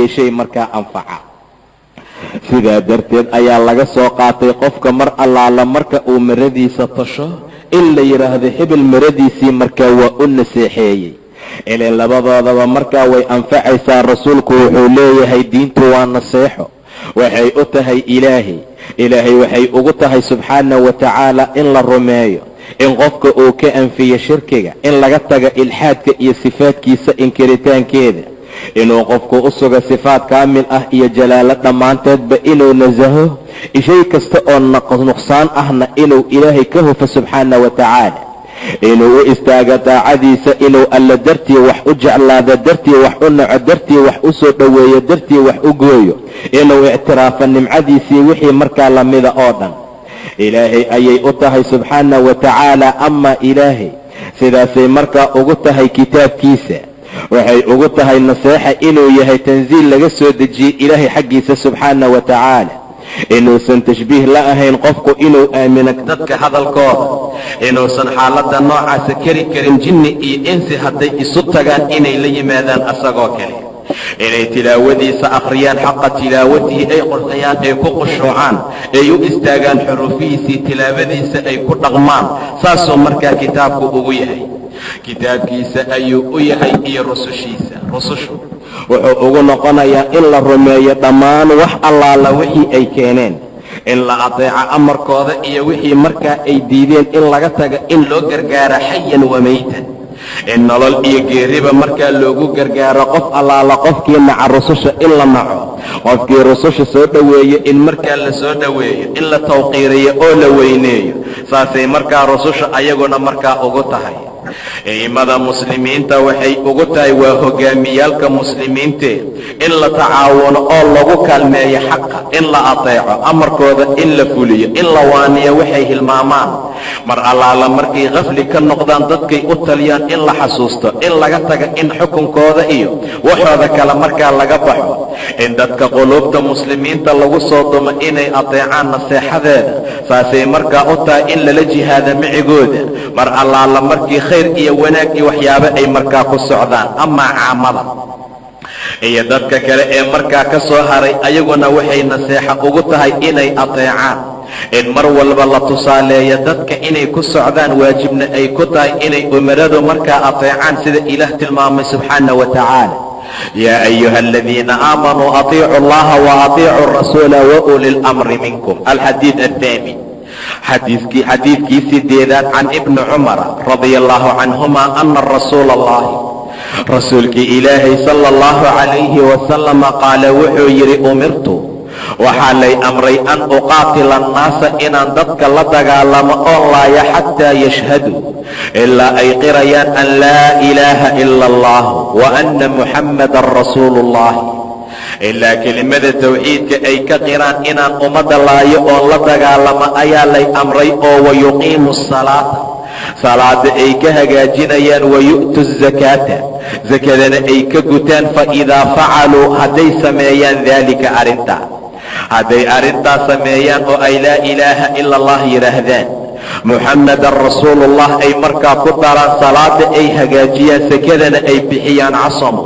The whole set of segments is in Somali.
shay markaa anfaca. sidaa darteed ayaa laga soo qaatay qofka mar allaala marka uu maradiisa tasho in la yidhaahdo hebel maradiisii markaa waa u naseexeeyey. ileen labadoodaba markaa way anfacaysaa. rasuulku wuxuu leeyahay diintu waa naseexo, waxay u tahay ilaahay waxay ugu tahay subxaana wa tacaala in la rumeeyo, in qofka uu ka anfiyo shirkiga, in laga taga ilxaadka iyo sifaadkiisa inkiritaankeeda, inuu qofku u sugo sifaad kaamil ah iyo jalaalo dhammaanteedba, inuu nasaho shay kasta oo nuqsaan ahna inuu ilaahay ka hufo subxaana wa tacaala, inuu u istaago daacadiisa, inuu alla dartii wax u jeclaado, dartii wax u naco, dartii wax u soo dhoweeyo, dartii wax u gooyo, inuu ictiraafo nimcadiisii wixii markaa lamida oo dhan. ilaahay ayay u tahay subxaana wa tacaala. ama ilaahay sidaasay markaa ugu tahay kitaabkiisa, waxay ugu tahay naseexa inuu yahay tanziil laga soo dejiyey ilaahay xaggiisa subxaana wa tacaala, inuusan tashbiih la ahayn qofku inuu aamino dadka hadalkooda, inuusan xaaladda noocaasa keri karin jinni iyo insi hadday isu tagaan inay la yimaadaan asagoo kale, inay tilaawadiisa akhriyaan xaqa tilaawatihi, ay qortayaan, ay ku khushuucaan, ay u istaagaan xuruufihiisii tilaawadiisa, ay ku dhaqmaan. saasuu markaa kitaabku ugu yahay. kitaabkiisa ayuu u yahay iyo rusushiisa. rusushu wuxuu ugu noqonayaa in la rumeeyo dhammaan wax allaala wixii ay keeneen, in la adeeco amarkooda, iyo wixii markaa ay diideen in laga taga, in loo gargaaro xayan wa maytan, in nolol iyo geeriba markaa loogu gargaaro. qof allaala qofkii naca rususha in la naco, qofkii rususha soo dhoweeyo in markaa la soo dhoweeyo, in la tawqiiriyo oo la weyneeyo. saasay markaa rususha ayaguna markaa ugu tahay. a'immada muslimiinta waxay ugu tahay waa hogaamiyaalka muslimiinte, in la tacaawuno oo lagu kaalmeeyo xaqa, in la ateeco amarkooda, in la fuliyo, in la waaniyo waxay hilmaamaan. mar allaala markay qafli ka noqdaan dadkay u taliyaan in la xasuusto, in laga taga, in xukunkooda iyo waxooda kale markaa laga baxo, in dadka quluubta muslimiinta lagu soo dumo inay ateecaan naseexadeeda. saasay markaa u tahay in lala jihaada micigooda mar allaala markii khayr iyo wanaag iyo waxyaabo ay markaa ku socdaan. amaa caamada iyo dadka kale ee markaa ka soo haray, ayaguna waxay naseexa ugu tahay inay ateecaan, in mar walba la tusaaleeyo dadka inay ku socdaan, waajibna ay ku tahay inay umaradu markaa ateecaan sida ilaah tilmaamay subxaana wa tacaala. yaa ayuha aladiina aamanuu atiicu allaha wa atiicu rasuula wa uli lamri minkum. alxadiid athaamin, xadiidkii sideedaad, can ibni cumara radia allahu canhuma ana rasuula allahi, rasuulkii ilaahay sala allahu calayhi wasalama qaala wuxuu yidhi, umirtu waxaa lay amray an uqaatila annaasa inaan dadka la dagaalamo oo laaya xataa yashhaduu ilaa ay qirayaan an laa ilaaha ila allah wa anna muxammadan rasuulu ullahi, ilaa kelimada tawxiidka ay ka qiraan inaan ummadda laayo oon la dagaalamo ayaa lay amray. oo wayuqiimu asalaata, salaada ay ka hagaajinayaan, wayu'tu azakaata, zakadana ay ka gutaan. faidaa facaluu, hadday sameeyaan daalika arrintaa, hadday arrintaas sameeyaan oo ay laa ilaaha ila allah yidhaahdaan, muxammadan rasuulullah ay markaa ku daraan, salaada ay hagaajiyaan, sakadana ay bixiyaan, casamu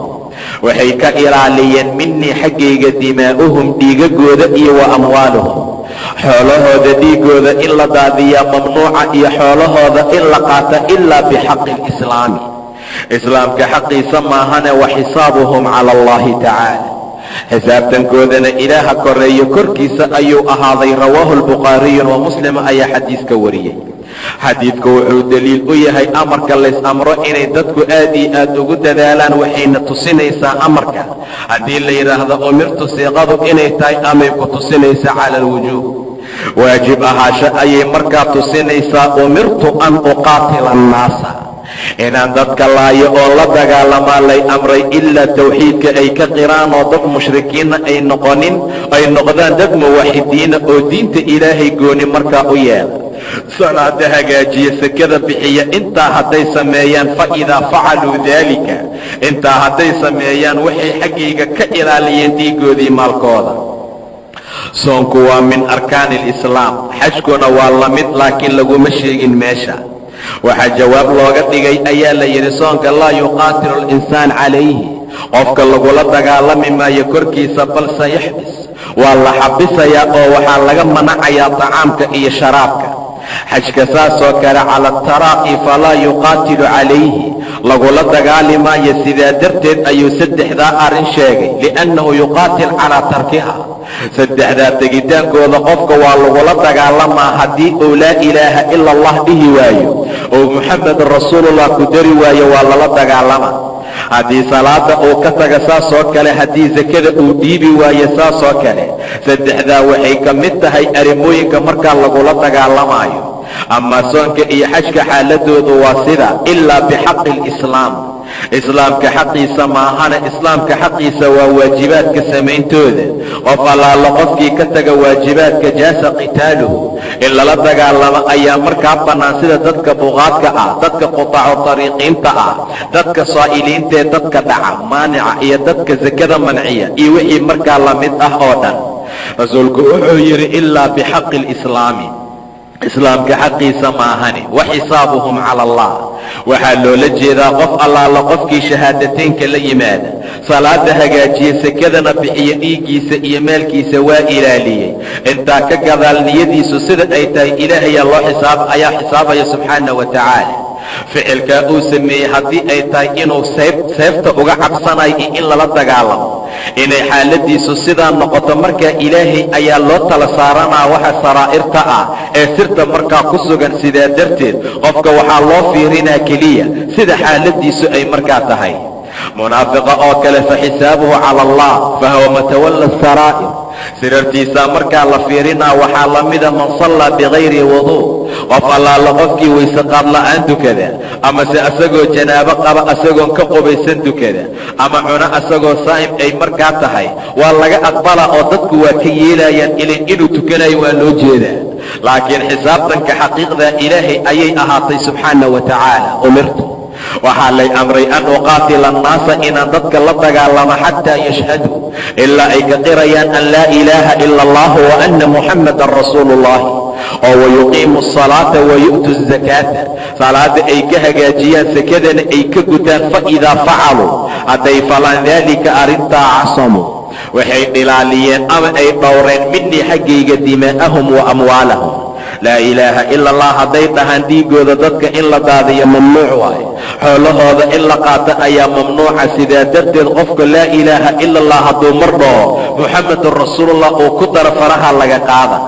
waxay ka ilaaliyeen minii xaggayga dimaa'uhum dhiigagooda, iyo wa amwaaluhum xoolahooda dhiigooda in la daadiyaa mamnuuca, iyo xoolahooda in la qaata ilaa bixaqi lislaami, islaamka xaqiisa maahane. wa xisaabuhum cala allahi tacaala, xisaabtankoodana ilaaha koreeyo korkiisa ayuu ahaaday. rawaahu lbukhaariyu wa muslim ayaa xadiiska wariyey. xadiidku wuxuu daliil u yahay amarka lays amro inay dadku aad iyo aad ugu dadaalaan, waxayna tusinaysaa amarka haddii la yidhaahdo umirtu siiqadu inay tahay, amay ku tusinaysaa cala alwujuub, waajib ahaasho ayay markaa tusinaysaa. umirtu an uqaatila annaasa, inaan dadka laayo oo la dagaalamaa lay amray, ilaa tawxiidka ay ka qiraan oo dad mushrikiinna ay noqonin, ay noqdaan dad muwaxidiina oo diinta ilaahay gooni markaa u yeela, salaada hagaajiya, sakada bixiya. intaa hadday sameeyaan, faidaa facaluu daalika, intaa hadday sameeyaan waxay xaggayga ka ilaaliyeen dhiigoodii maalkooda. soonku waa min arkaani alislaam, xajkuna waa la mid, laakiin laguma sheegin meesha. waxaa jawaab looga dhigay ayaa la yidhi, soonka laa yuqaatilu alinsaan calayhi, qofka lagula dagaalami maayo korkiisa bal sayaxbis waa la xabisayaa oo waxaa laga manacayaa طacaamka iyo sharaabka. xajka saasoo kale cala ataraaqi falaa yuqaatilu calayhi lagula dagaali maayo. sidaa darteed ayuu saddexdaa arrin sheegay liannahu yuqaatil calaa tarkiha. saddexdaa tegitaankooda qofka waa lagula dagaalamaa haddii uu laa ilaaha ila allah dhihi waayo oo muxamedun rasuulullah ku dari waayo waa lala dagaalamaa. haddii salaada uu ka taga saasoo kale, haddii sakada uu dhiibi waayo saasoo kale. saddexdaa waxay ka mid tahay arrimooyinka markaa lagula dagaalamaayo. ama soonka iyo xajka xaaladoodu waa sida ilaa bixaqi lislaam. islaamka xaqiisa maahana. islaamka xaqiisa waa waajibaadka samayntooda. qof allaala qofkii ka taga waajibaadka jaasa qitaaluhu in lala dagaalamo ayaa markaa bannaan, sida dadka buqaadka ah, dadka qutaacu tariiqiinta ah, dadka saa'iliintaee dadka dhaca maanica iyo dadka sakada manciya iyo wixii markaa la mid ah oo dhan. rasuulku wuxuu yidhi ilaa bixaqi lislaami. islaamka xaqiisa maahani. wa xisaabuhum cala allah waxaa loola jeedaa qof allaala qofkii shahaadateynka la yimaada, salaada hagaajiye, sakadana bixiye, dhiiggiisa iyo maalkiisa waa ilaaliyey, intaa ka gadaal niyadiisu sida ay tahay ilaahay ayaa xisaabaya subxaana wa tacaala. ficilkaa uu sameeyey haddii ay tahay inuu seefta uga cabsanayo iyo in lala dagaalamo, inay xaaladiisu sidaa noqoto, markaa ilaahay ayaa loo tala saaranaa waxa saraa'irta ah ee sirta markaa ku sugan. sidaa darteed qofka waxaa loo fiirinaa keliya sida xaaladiisu ay markaa tahay. munaafiqa oo kale fa xisaabuhu cala allah fahuwa matawalla saraa'ir. sirartiisaa markaa la fiirinaa waxaa la mida man sallaa bigayri wuduu. qof allaala qofkii wayse qaad la'aan dukada, amase asagoo janaabo qaba asagoon ka qubaysan dukada, ama cuno asagoo saa'im ay markaa tahay, waa laga aqbalaa oo dadku waa ka yeelayaan ilin inuu tukanayo waa loo jeedaa. laakiin xisaabtanka xaqiiqda ilaahay ayay ahaatay subxaana wa tacaala. umirtu waxaa lay amray an uqaatila annaasa inaan dadka la dagaalamo xataa yashhaduu ilaa ay ka qirayaan an laa ilaaha ila allah wa anna muxammadan rasuulu ullahi, oo wayuqiimu asalaata wayu'tu azakaata. salaada ay ka hagaajiyaan, sakadana ay ka gutaan. faidaa facaluu hadday falaan daalika arrintaa casamuu waxay dhilaaliyeen ama ay dhowreen minii xaggayga dimaa'ahum wa amwaalahum. laa ilaaha ila allah hadday dhahaan dhiigooda dadka in la daadiyo mamnuuc waaye, xoolahooda in la qaato ayaa mamnuuca. sidaa darteed qofka laa ilaaha ila allah hadduu mar dhaho muxamedun rasuulullah uu ku daro faraha laga qaada.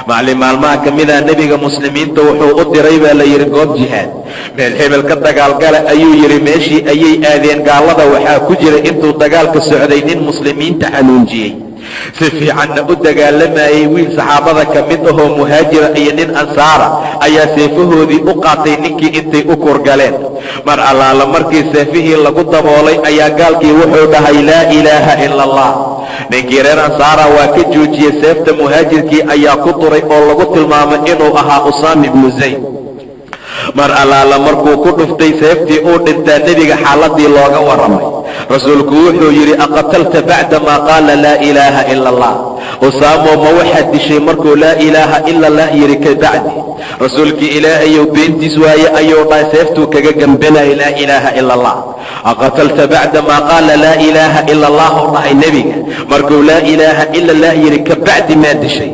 maalin maalmaha ka mida nebiga muslimiinta wuxuu u diray baa la yidhi goob jihaad, meel hebel ka dagaalgala ayuu yidhi. meeshii ayay aadeen. gaalada waxaa ku jira intuu dagaalka socday nin muslimiinta xanuunjiyey, si fiicanna u dagaalamayey. wiil saxaabada ka mid ahoo muhaajira iyo nin ansaara ayaa seefahoodii u qaatay ninkii intay u kurgaleen. mar allaala markii seefihii lagu daboolay ayaa gaalkii wuxuu dhahay laa ilaaha ila allah. ninkii reer ansaara waa ka joojiyey seefta. muhaajirkii ayaa ku duray oo lagu tilmaamay inuu ahaa usaama ibnu zayd. mar allaala markuu ku dhuftay seeftii uu dhintaa nebiga xaaladii looga warramay. rasuulku wuxuu yidhi aqatalta bacda maa qaala laa ilaaha ila allah. usaamo ma waxaad dishay markuu laa ilaaha ila allah yidhi ka bacdi? rasuulkii ilaahayow beentiis waaye ayuu dhahay, seeftuu kaga gembanayay laa ilaaha ila allah. aqatalta bacda maa qaala laa ilaaha ila allah u dhahay nebiga markuu laa ilaaha ila allah yidhi ka bacdi maa dishay?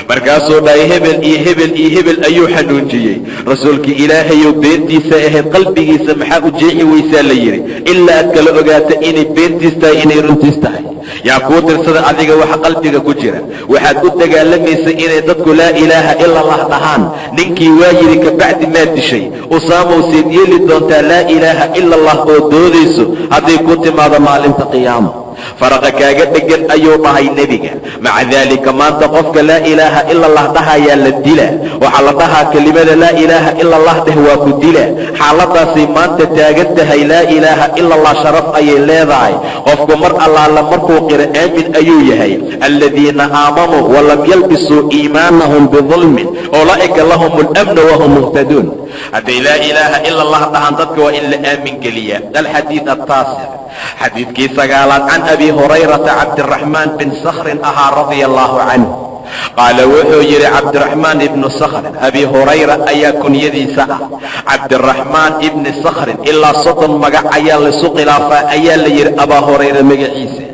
markaasuu dhahay hebel iyo hebel iyo hebel ayuu xanuunjiyey. rasuulkii ilaahayow beentiisa ahayd, qalbigiisa maxaa u jeexi weysaa la yidhi, ilaa aad kala ogaata inay beentiis tahay inay runtiis tahay. yaa kuu tirsada adiga waxa qalbiga ku jira. waxaad u dagaalamaysa inay dadku laa ilaaha ila allah dhahaan. ninkii waa yidhi ka bacdi maa dishay. usaamow seed yeeli doontaa laa ilaaha ila allah oo doodayso hadday ku timaado maalinta qiyaama? faraqa kaaga dhegan ayuu dhahay nebiga. maca daalika maanta qofka laa ilaaha ila allah dhahayaa la dila. waxaa la dhahaa kelimada laa ilaaha ila allah dheh waa ku dila. xaaladaasay maanta taagan tahay. laa ilaaha ila allah sharaf ayay leedahay. qofku mar allaala markuu qiro aamin ayuu yahay. aladiina aamanuu walam yalbisuu iimaanahum bidulmin ulaa'ika lahum اlamnu wahum muhtaduun. hadday laa ilaaha ila allah dhahaan dadka waa in la aamin geliyaa. alxadiid ataasic xadiidkii sagaalaad can abi hurayrata cabdiraxmaan bin sakhrin ahaa radia allahu canhu. qaala wuxuu yidhi cabdiraxmaan ibnu sakhrin abi hurayra ayaa kunyadiisa ah cabdiraxmaan ibni sakhrin ilaa 30 magac ayaa laysu khilaafaa ayaa la yidhi abaa hurayra magaciisa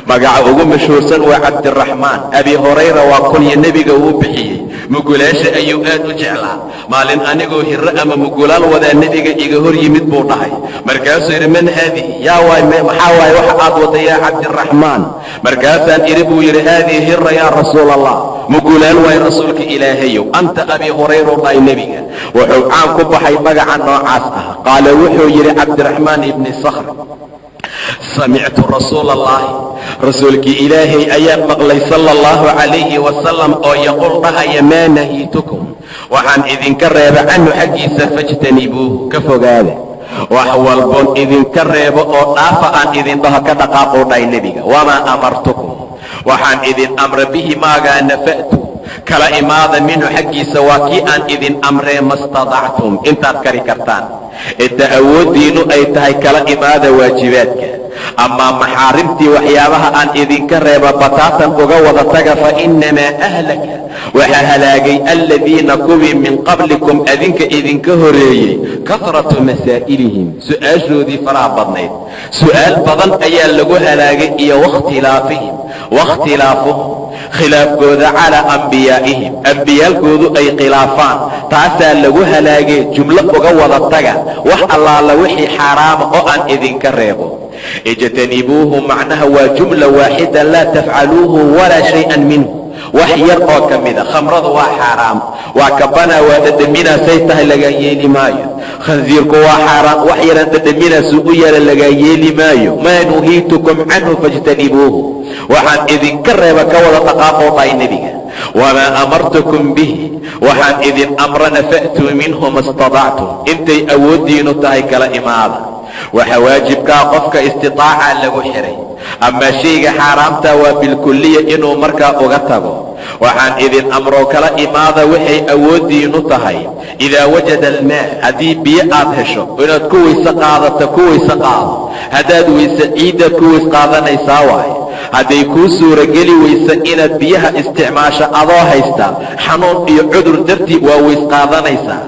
magaca ugu mashhuursan waa cabdiraxmaan abi hurayra waa kunya nebiga uu bixiyey mugulaasha ayuu aad u jeclaa maalin anigoo hirro ama mugulaal wadaa nebiga iga hor yimid buu dhahay markaasuu yidhi man haadihi yaa waay maxaa waaye waxa aad wada yaa cabdiraxmaan markaasaan idhi buu yidhi haadihi hirra yaa rasuul allah mugulaal waay rasuulka ilaahayow anta abi hurayra dhahay nebiga wuxuu caan ku baxay magaca noocaas ah qaala wuxuu yidhi cabdiraxmaan ibni sakhr samictu rasuula allahi rasuulkii ilaahay ayaan maqlay sala allahu calayhi wasalam oo yaquul dhahaya maa nahiitukum waxaan idinka reeba canhu xaggiisa fajtanibuuhu ka fogaada wax walboon idinka reebo oo dhaafa aan idin dhaho ka dhaqaaquu dhahay nebiga wamaa amartukum waxaan idin amra bihi maagaa nafa'tu kala imaada minhu xaggiisa waa kii aan idin amree mastadactum intaad kari kartaan inta awooddiinnu ay tahay kala imaada waajibaadka amaa maxaarimtii waxyaabaha aan idinka reeba bataatan uga wada taga fa innamaa ahlaka waxaa halaagay aladiina kuwii min qablikum adinka idinka horeeyey kasratu masaa'ilihim su'aashoodii faraha badnayd su'aal badan ayaa lagu halaagay iyo wakhtilaafuhum khilaafkooda calaa ambiyaa'ihim ambiyaalkoodu ay khilaafaan taasaa lagu halaagay jumlo uga wada taga wax allaala wixii xaaraama oo aan idinka reebo ijtanibuuhu macnaha waa jumla waaxida laa tafcaluuhu walaa shay-an minhu wax yar oo ka mida khamradu waa xaaraam waa kabanaa waa dhadhaminaasay tahay lagaa yeeli maayo khansiirku waa xaaraam wax yaran dhadhaminaasuu u yara lagaa yeeli maayo maa nuhiitukum canhu fajtanibuuhu waxaan idinka reeba ka wada dhaqaaqoo dhahay nebiga wamaa amartukum bihi waxaan idin amrana fa'tuu minhu mastadactum intay awooddiinu tahay kala imaada waxa waajibkaa qofka istitaaca lagu xihay amaa shayga xaaraamta waa bilkulliya inuu markaa uga tago waxaan idin amroo kala imaada waxay awooddiinu tahay idaa wajada almaa haddii biyo aad hesho inaad ku weyse qaadato ku weyse qaado haddaad weyse ciiddaad ku weys qaadanaysaa waaye hadday kuu suurageli weysa inaad biyaha isticmaasho adoo haysta xanuun iyo cudur dartii waa weys qaadanaysaa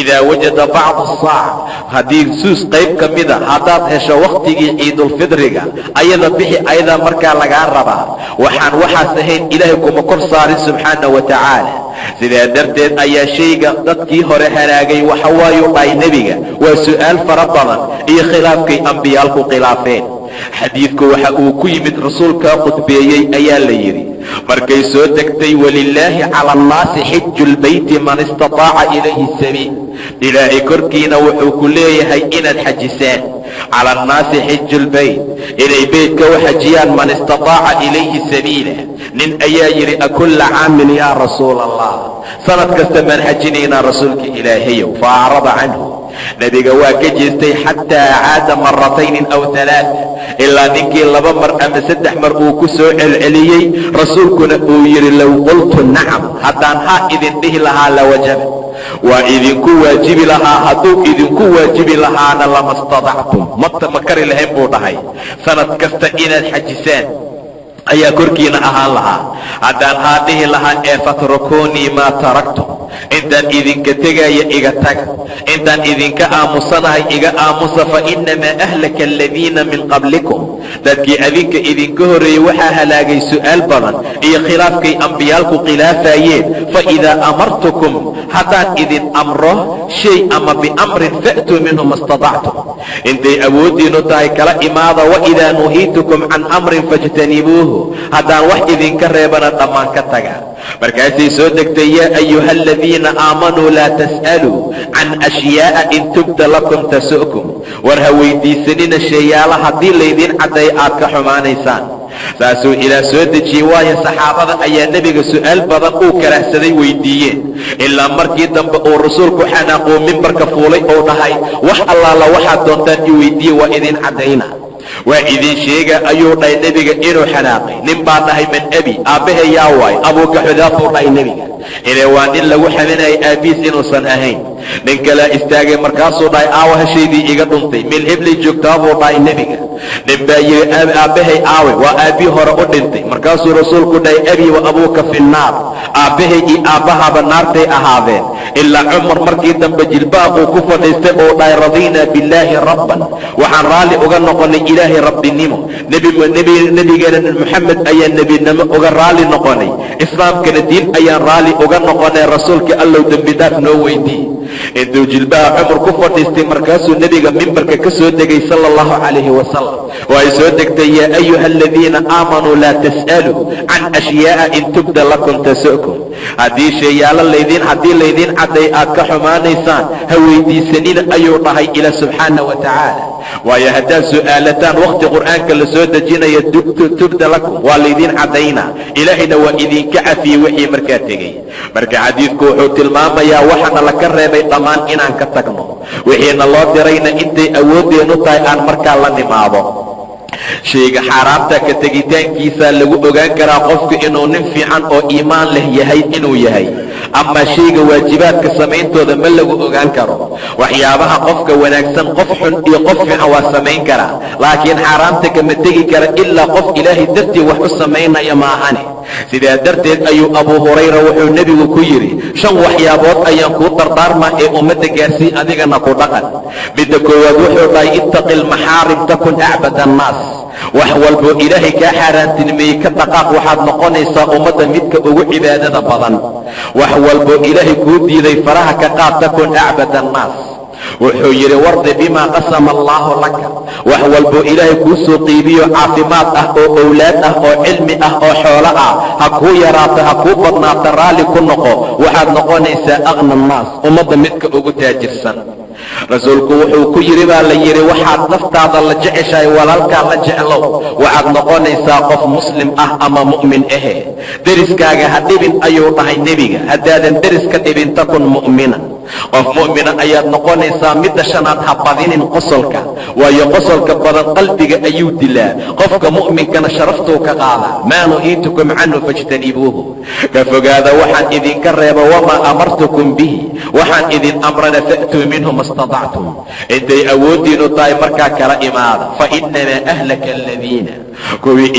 idaa wajada bacdu saac haddii suus qayb ka mida haddaad hesho wakhtigii ciidulfidriga ayada bixi ayadaa markaa lagaa rabaa waxaas ahayn ilaahay kuma kor saarin subxaana wa tacaala sidaa darteed ayaa shayga dadkii hore halaagay waxa waayuu dhahay nebiga waa su'aal fara badan iyo khilaafkay ambiyaalku khilaafeen xadiidku waxa uu ku yimid rasuulkaa khudbeeyey ayaa la yidhi markay soo degtay walilaahi cala annaasi xiju lbeyti man istataaca ilayhi sabiil ilaahay korkiina wuxuu ku leeyahay inaad xajisaan cala annaasi xiju lbeyt inay beytka u xajiyaan man istataaca ilayhi sabiila nin ayaa yidhi akulla caamin yaa rasuula allah sanad kasta maan xajinaynaa rasuulka ilaahayow fa acrada canhu nebiga waa ka jeestay xataa caada marataynin aw alaaa ilaa ninkii 2 mar ama 3 mar uu ku soo celceliyey rasuulkuna uu yidhi low qultu nacam haddaan haa idin dhihi lahaa lawajaba waa idinku waajibi lahaa hadduu idinku waajibi lahaana lama stadactum ma kari lahayn buu dhahay sanad kasta inaad xajisaan ayaa korkiina ahaan lahaa haddaan haa dhihi lahaa ee fatrukuunii maa taraktum intaan idinka tegaya iga taga intaan idinka aamusanahay iga aamusa fa innamaa ahlaka aladiina min qablikum dadkii adinka idinka horreeyey waxaa halaagay su'aal badan iyo khilaafkay ambiyaalku khilaafayeen fa idaa amartukum haddaan idin amro shay ama biamrin fa'tuu minhu mastadactum intay awooddiinu tahay kala imaada waidaa nuhiitukum can amrin fajtanibuuhu haddaan wax idinka reebana dhammaan ka taga markaasay soo degtay yaa ayuha aladiina aamanuu laa tas'aluu can ashyaa'a in tubda lakum tasu'kum war ha weydiisanina sheeyaala haddii laydiin cadday aad ka xumaanaysaan saasuu ilaah soo dejiyey waayo saxaabada ayaa nebiga su'aal badan uu karahsaday weydiiyeen ilaa markii dambe uu rasuulku xanaaquu mimbarka fuulay oo dhahay wax allaala waxaad doontaan i weydiiye waa idin caddayna waa idin sheega ayuu dhahay nebiga inuu xanaaqay nin baa dhahay man abi aabbahe yaa waay abuuka xudaafuu dhahay nebiga inay waa nin lagu xaminayay aabiis inuusan ahayn. nin kalaa istaagay markaasuu dhahay aawa hashaydii iga dhuntay meel heblay joogtaa buu dhahay nebiga. nin baa yidhi aabbahay aawe waa aabbii hore u dhintay. markaasuu rasuulku dhahay abii wa abuuka fi nnaar, aabbahay iyo aabbahaba naartay ahaadeen. ilaa cumar markii dambe jilbaha uu ku fadhiistay oo dhahay radiinaa billaahi rabban, waxaan raalli uga noqonay ilaahay rabbinimo, nebigeena moxamed ayaan nebinimo uga raalli noqonay, islaamkana diin ayaan raalli uga noqonay, rasuulka allow dembi dhaaf noo weydii. intuu jilbaha cumar ku fadhiistay markaasuu nebiga mimbarka ka soo degay sala allahu calayhi wasalam oo ay soo degtay yaa ayuha aladiina aamanuu laa tas'aluu can ashyaa'a in tubda lakum tasu'kum. haddii sheeyaalo haddii laydiin cadday aad ka xumaanaysaan ha weydiisanina ayuu dhahay ila subxaana wa tacaala. waayo haddaad su'aalataan wakhti qur'aanka la soo dejinaya tubda lakum waa laydiin caddaynaa, ilaahayna waa idinka cafiyey wixii markaa tegey. marka xadiidku wuxuu tilmaamayaa waxaana laka reebay dhammaan inaan ka tagno, wixiina loo dirayna intay awooddeenu tahay aan markaa la nimaado. shayga xaaraamta ka tegitaankiisa lagu ogaan karaa qofku inuu nin fiican oo iimaan leh yahay inuu yahay. amaa shayga waajibaadka samayntooda ma lagu ogaan karo. waxyaabaha qofka wanaagsan qof xun iyo qof fiican waa samayn karaa, laakiin xaaraamta kama tegi kara ilaa qof ilaahay dartii wax u samaynaya maahane. sidaa darteed ayuu abuu hurayra wuxuu nebigu ku yidhi 5 waxyaabood ayaan kuu dardaarmaa ee ummadda gaarsii adigana ku dhaqan. midda koowaad wuxuu dhahay ittaqi lmaxaarim takun acbad annaas. wax walboo ilaahay kaa xaaraantinimeeyey ka dhaqaaq, waxaad noqonaysaa ummadda midka ugu cibaadada badan. wax walboo ilaahay kuu diiday faraha ka qaad, takun acbad annaas. wuxuu yidhi wardi bimaa qasama allaahu laka. wax walboo ilaahay kuu soo qiibiyo caafimaad ah oo owlaad ah oo cilmi ah oo xoolo ah, ha kuu yaraato ha kuu badnaato raalli ku noqo, waxaad noqonaysaa aqna annaas, ummadda midka ugu taajirsan. rasuulku wuxuu ku yidhi baa la yidhi waxaad naftaada la jeceshahay walaalkaa la jeclow, waxaad noqonaysaa qof muslim ah ama mu'min ahe. deriskaaga ha dhibin ayuu dhahay nebiga, haddaadan deriska dhibin takun mu'mina, qof mu'mina ayaad noqonaysaa. midda shanaad ha badinin qosolka, waayo qosolka badan qalbiga ayuu dilaa, qofka mu'minkana sharaftuu ka qaadaa. maa nuhiitukum canhu fajtanibuuhu, ka fogaada waxaan idinka reeba, wamaa amartukum bihi, waxaan idin amrana fa'tuu minhu ma statactum, intay awooddiinu tahay markaa kala imaada. fa inamaa ahlaka aladiina, kuwii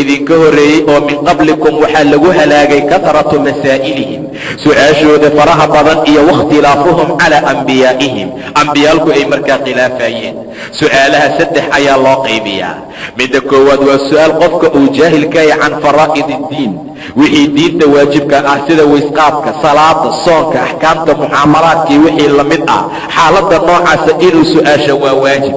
idinka horreeyey oo min qablikum waxaa lagu halaagay kahratu masaa'ilihim, su'aashooda faraha badan iyo wakhtilaafuhum calaa ambiyaa'ihim, ambiyaalku ay markaa khilaafayeen. su'aalaha 3 ayaa loo qaybiyaa. midda koowaad waa su'aal qofka uu jaahilkaya can faraa'id iddiin, wixii diinta waajibka ah sida waysqaadka, salaada, soonka, axkaamta mucaamalaadkii wixii la mid ah. xaaladda noocaasa inuu su'aasha waa waajib,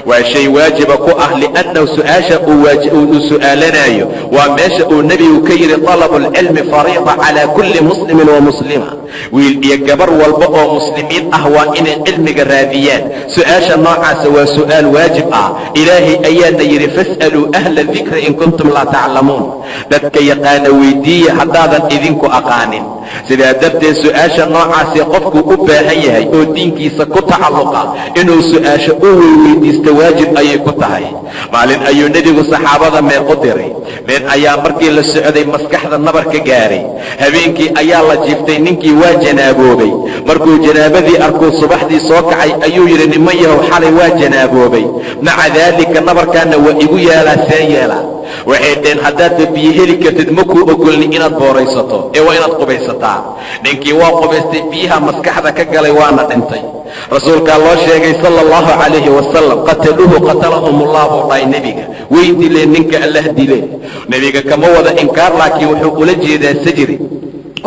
waa shay waajiba ku ah, li'annahu su'aasha uu su'aalanayo waa meesha uu nebigu ka yidhi talabulcilmi fariida calaa kulli muslimin wa muslima. wiil iyo gabar walba oo muslimiin ah waa inay cilmiga raadiyaan. su'aasha noocaasa waa su'aal waajib ah. ilaahay ayaana yidhi fas'aluu ahla dikri in kuntum laa taclamuun, dadka yaqaana weydiiya haddaadan idinku aqaanin. sidaa darteed su'aasha noocaasee qofkuu u baahan yahay oo diinkiisa ku tacalluqa inuu su'aasha u weydiisto waajib ayay ku tahay. maalin ayuu nebigu saxaabada meel u diray. meel ayaa markii la socday maskaxda nabar ka gaaray. habeenkii ayaa la jiiftay, ninkii waa janaaboobay. markuu janaabadii arkuu subaxdii soo kacay ayuu yidhi niman yahow xalay waa janaaboobay, maca daalika nabarkaana waa igu yaalaa, see yeelaa. waxay dheen haddaadba biyo heli kartid ma kuu ogolni inaad booraysato ee waa inaad qubaysataa. ninkii waa qubaystay, biyaha maskaxda ka galay waana dhintay. rasuulkaa loo sheegay sala allahu calayhi wasalam, qataluuhu qatalahumullah buu dhahay nebiga, way dileen ninka allah dileen. nebiga kama wada inkaar, laakiin wuxuu ula jeedaa sajri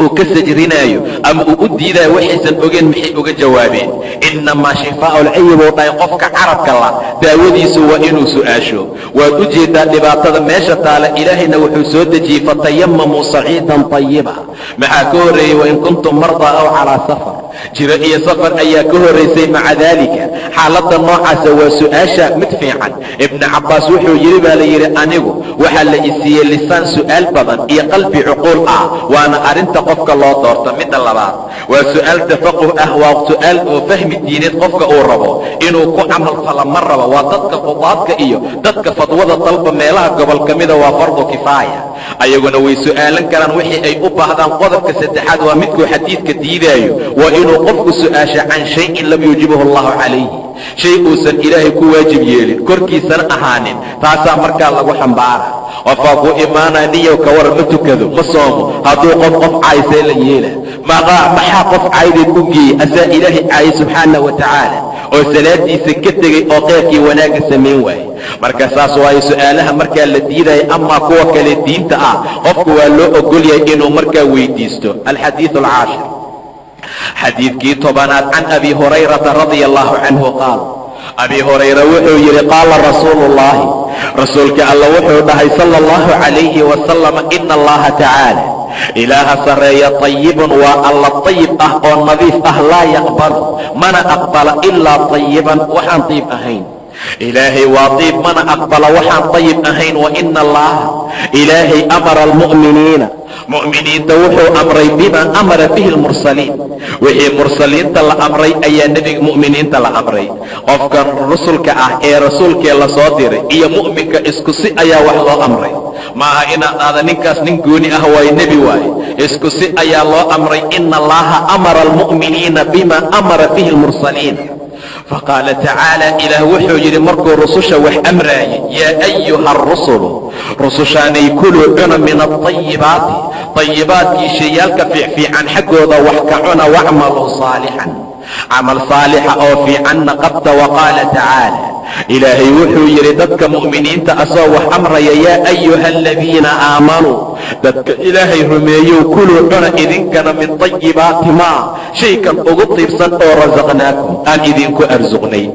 uu ka sajrinaayo ama uu u diidaayo waxaysan ogeen maxay uga jawaabeen. inamaa shifaa'u lcayi buu dhahay qofka carabka la daawadiisu waa inuu su'aasho. waad u jeedaa dhibaatada meesha taala, ilaahayna wuxuu soo dejiyey fatayamamuu saciidan tayiba. maxaa ka horreeyey wain kuntum mardaa aw calaa safar, jiro iyo safar ayaa ka horraysay. maca daalika xaaladda noocaasa waa su-aasha mid fiican. ibnu cabbaas wuxuu yidhi baa la yidhi anigu waxaa la isiiyey lisaan su'aal badan iyo qalbi cuquul ah, waana arrinta qofka loo doorta. midda labaad waa su'aal tafaquh ah, waa su'aal oo fahmi diineed qofka uu rabo inuu ku camal fala ma rabo. waa dadka qudaadka iyo dadka fadwada dalba meelaha gobol ka mida waa fardu kifaaya, ayaguna way su'aalan karaan wixii ay u baahdaan. qodobka saddexaad waa midkuu xadiidka diidaayo, waa inuu qofku su'aasha can shayin lam yuujibahu allahu calayhi, shay uusan ilaahay ku waajib yeelin korkiisana ahaanin, taasaa markaa lagu xambaara. qofaa ku imaanaa niyow ka war ma tukado ma soomo, hadduu qof caysee la yeela maxaa qof caydeed u geeyey asaa ilaahay caayay subxaana wa tacaala oo salaadiisa ka tegey oo qeyrkii wanaagga samayn waaye. marka saas waayo su'aalaha markaa la diidaya. amaa kuwa kale diinta ah qofku waa loo ogol yahay inuu markaa weydiisto. alxadiiث الcaashir, xadiidkii tobanaad, can abi hurayrata radia allahu canhu qaal, abi hurayra wuxuu yidhi qaala rasuulu اllahi, rasuulka alla wuxuu dhahay sala اllahu calayhi wasalam, ina allaha tacaala ilaaha sarreeya طayibun waa alla طayib ah oo nadiif ah, laa yaqbalu mana aqbala ilaa طayiban waxaan طayib ahayn. ilaahay waa طayib mana aqbala waxaan طayib ahayn. waina allaha ilaahay amara almu'miniina mu'miniinta wuxuu amray bima amara bihi lmursaliin, wixii mursaliinta la amray ayaa nebiga mu'miniinta la amray. qofkan rusulka ah ee rasuulkee la soo diray iyo mu'minka isku si ayaa wax loo amray. maaha inaad aada ninkaas nin gooni ah waayo nebi waaye, isku si ayaa loo amray. ina allaha amara almu'miniina bima amara bihi lmursaliin. faqaala tacaala, ilaah wuxuu yidhi markuu rususha wax amraayay, yaa ayuha arusulu, rusushaanay kuluu cuna min aayibaati, ayibaadkii shayaalka fiicfiican xaggooda wax ka cuna, wacmaluu saalixan, camal saalixa oo fiicanna qabta. waqaala tacaala, ilaahay wuxuu yidhi dadka mu'miniinta asoo wax amraya, yaa ayuha aladiina aamanuu, dadka ilaahay rumeeyow, kuluu cuna idinkana min طayibaati maa, shaykan ugu tiibsan oo rasaqnaakum aan idinku arsuqnay.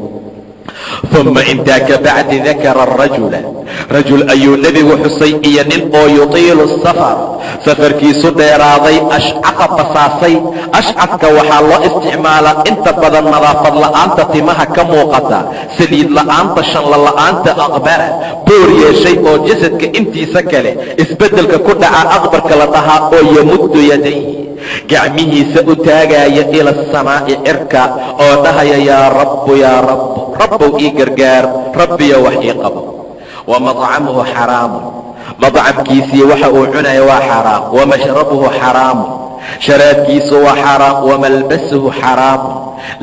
uma intaa ka bacdi dakara arajula, rajul ayuu nebigu xusay iyo nin oo yutiilu safar, safarkiisu dheeraaday, ashcaqa basaasay. ashcadka waxaa loo isticmaalaa inta badan nadaafad la'aanta timaha ka muuqata, saliid la'aanta, shanla la'aanta, aqbara boor yeeshay oo jasadka intiisa kale isbeddelka ku dhaca aqbarka la dhahaa, oo yamuddu yadayhi gacmihiisa u taagaaya ila asamaa'i cirka oo dhahaya, yaa rabbu yaa rabbu, rabbow ii gargaar, rabbiyo wax ii qabo. wa madcamuhu xaraamun, madcamkiisii waxa uu cunaya waa xaraam. wa mashrabuhu xaraamun, sharaabkiisu waa xaraam. wa malbasuhu xaraamun,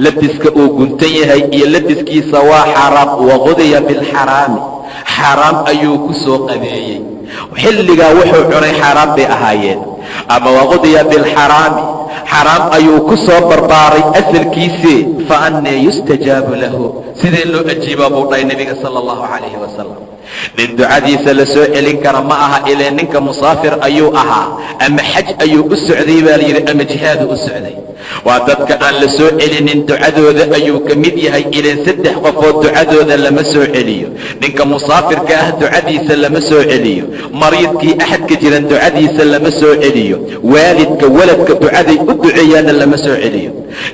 labiska uu guntan yahay iyo labiskiisa waa xaraam. wa qudiya bilxaraami, xaraam ayuu ku soo qadeeyey. xilligaa wuxuu cunay xaraam bay ahaayeen. ama waqudiya bilxaraami, xaraam ayuu ku soo barbaaray asalkiisii. fa annee yustajaabu lahu, sidee loo ajiibaa buu dhahay nebiga sala allahu calayhi wasalam. nin ducadiisa la soo celin kara ma aha, ilee ninka musaafir ayuu ahaa, ama xaj ayuu u socday baa la yidhi, ama jihaadu u socday. waa dadka aan la soo celinin ducadooda ayuu ka mid yahay. ileen 3 qofood ducadooda lama soo celiyo. ninka musaafirka ah ducadiisa lama soo celiyo. mariidkii axadka jiran ducadiisa lama soo celiyo. waalidka waladka ducaday u duceeyaana lama soo celiyo.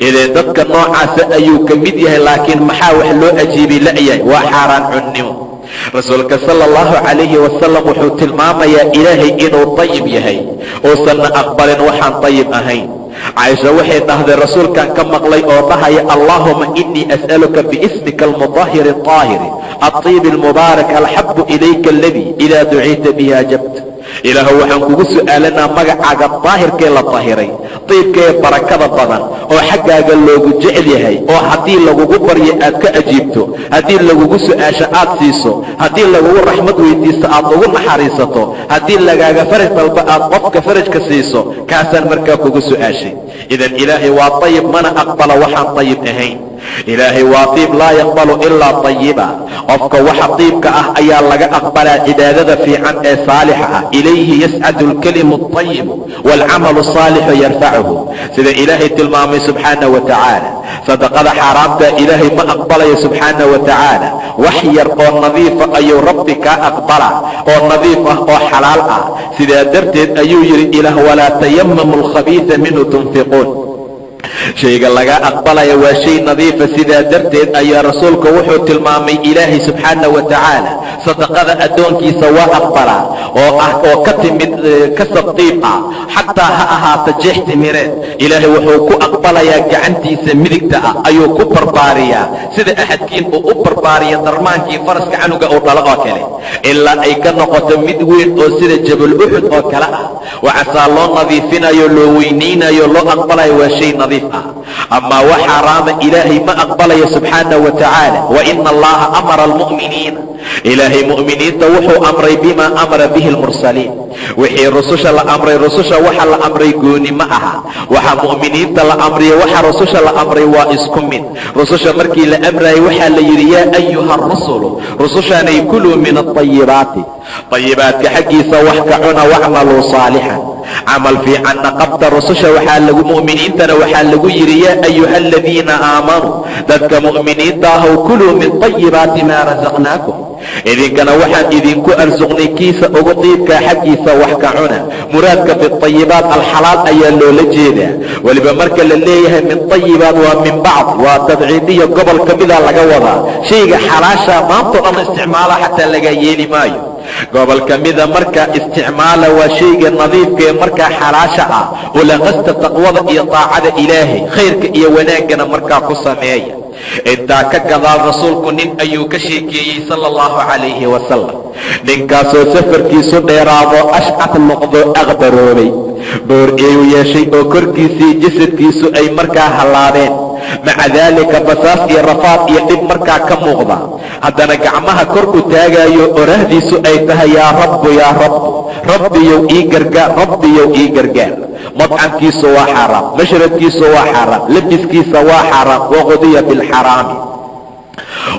ileen dadka noocaasa ayuu ka mid yahay. laakiin maxaa wax loo ajiibay la'yahay? waa xaaraan cunnimo. rasuulka sala allahu calayhi wasalam wuxuu tilmaamayaa ilaahay inuu طayib yahay, uusanna aqbalin waxaan طayib ahayn. caaisha waxay dhahday rasuulkan ka maqlay oo dhahaya, allaahuma inii as'aluka biismika almudahiri الطaahiri الطiib اlmubaarak alxabu ilayka aladii idaa duciita bihi ajabta. ilaahu waxaan kugu su'aalanaa magacaaga daahirkee la dahiray, diibkee barakada badan oo xaggaaga loogu jecel yahay, oo haddii lagugu baryo aad ka ajiibto, haddii lagugu su'aasho aad siiso, haddii lagugu raxmad weydiisto aad ugu naxariisato, haddii lagaaga faraj dalba aad qofka farajka siiso, kaasaan markaa kugu su'aashay. idan ilaahay waa طayib, mana aqbala waxaan طayib ahayn. ilaahay waa طiib, laa yaqbalu ilaa طayiba. qofka waxa طiibka ah ayaa laga aqbalaa cibaadada fiican ee saalixa ah. ilayhi yascadu اlkalimu الطayibu wاlcamalu الصaalixu yarfacuhu, sida ilaahay tilmaamay subxaanaه wa tacaala. sadaqada xaaraamta ilaahay ma aqbalayo subxaanaه wa tacaala. wax yar oo nadiifa ayuu rabbi kaa aqbala, oo nadiif ah oo xalaal ah. sidaa darteed ayuu yidhi ilaah, walaa tayamamu اlkhabiiثa minhu tunfiquun, shayga laga aqbalaya waa shay nadiifa. sidaa darteed ayaa rasuulku wuxuu tilmaamay ilaahay subxaanahu wa tacaala sadaqada addoonkiisa waa aqbalaa oo ka timid kasab diib ah, xataa ha ahaata jeex timireed. ilaahay wuxuu ku aqbalayaa gacantiisa midigta ah ayuu ku barbaariyaa, sida axadkiin uu u barbaariya darmaankii faraska canuga uu dhalo oo kale, ilaa ay ka noqoto mid weyn oo sida jabal uxud oo kale ah. waxaasaa loo nadiifinayo, loo weynaynayo, loo aqbalayo. waa shay nadiif ah. amaa wax xaaraama ilaahay ma aqbalayo subxaanahu wa tacaala. wa ina allaha amara almu'miniina, ilaahay mu'miniinta wuxuu amray bimaa amara bihi lmursaliin. wixii rususha la amray, rususha waxa la amray gooni ma aha. waxa mu'miniinta la amriyo, waxa rususha la amray waa isku mid. rususha markii la amrayay waxaa la yidhi yaa ayuha rusulu, rusushaanay kuluu min aayibaati, ayibaadka xaggiisa wax ka cuna, wacmaluu saalixan, camal fiicanna qabta. rususha mu'miniintana waxaa lagu yidhi yaa ayuha aladiina aamanuu, dadka mu'miniinta ahow, kuluu min ayibaati maa rasaqnaakum, idinkana waxaan idinku arsuqnay kiisa ugu diibkaa xaggiisa wax ka cuna. muraadka biayibaat alxalaal ayaa loola jeedaa. weliba marka la leeyahay min ayibaat waa min bacd, waa tabciidiyo gobol ka mida laga wadaa. shayga xalaasha maantao dhan isticmaala xataa laga yeeli maayo. gobol ka mida markaa isticmaala waa shayga nadiifka ee markaa xalaasha ah, ula qasta taqwada iyo taacada ilaahay, khayrka iyo wanaaggana markaa ku sameeya. intaa ka gadaal rasuulku nin ayuu ka sheekeeyey sala allahu calayhi wasalam. ninkaasoo safarkiisu dheeraado, ashcad noqdo, aqbaroobay, boor eeyu yeeshay oo korkiisii jasadkiisu ay markaa hallaabeen. maca daalika basaas iyo rafaad iyo dhib markaa ka muuqda, haddana gacmaha kor u taagayo, orahdiisu ay tahay yaa rabbu yaa rabbu, rabbiyow ii gargaar, rabbiyow ii gargaar. madcamkiisu waa xaaraam, mashrabkiisu waa xaaraam, labiskiisa waa xaaraam.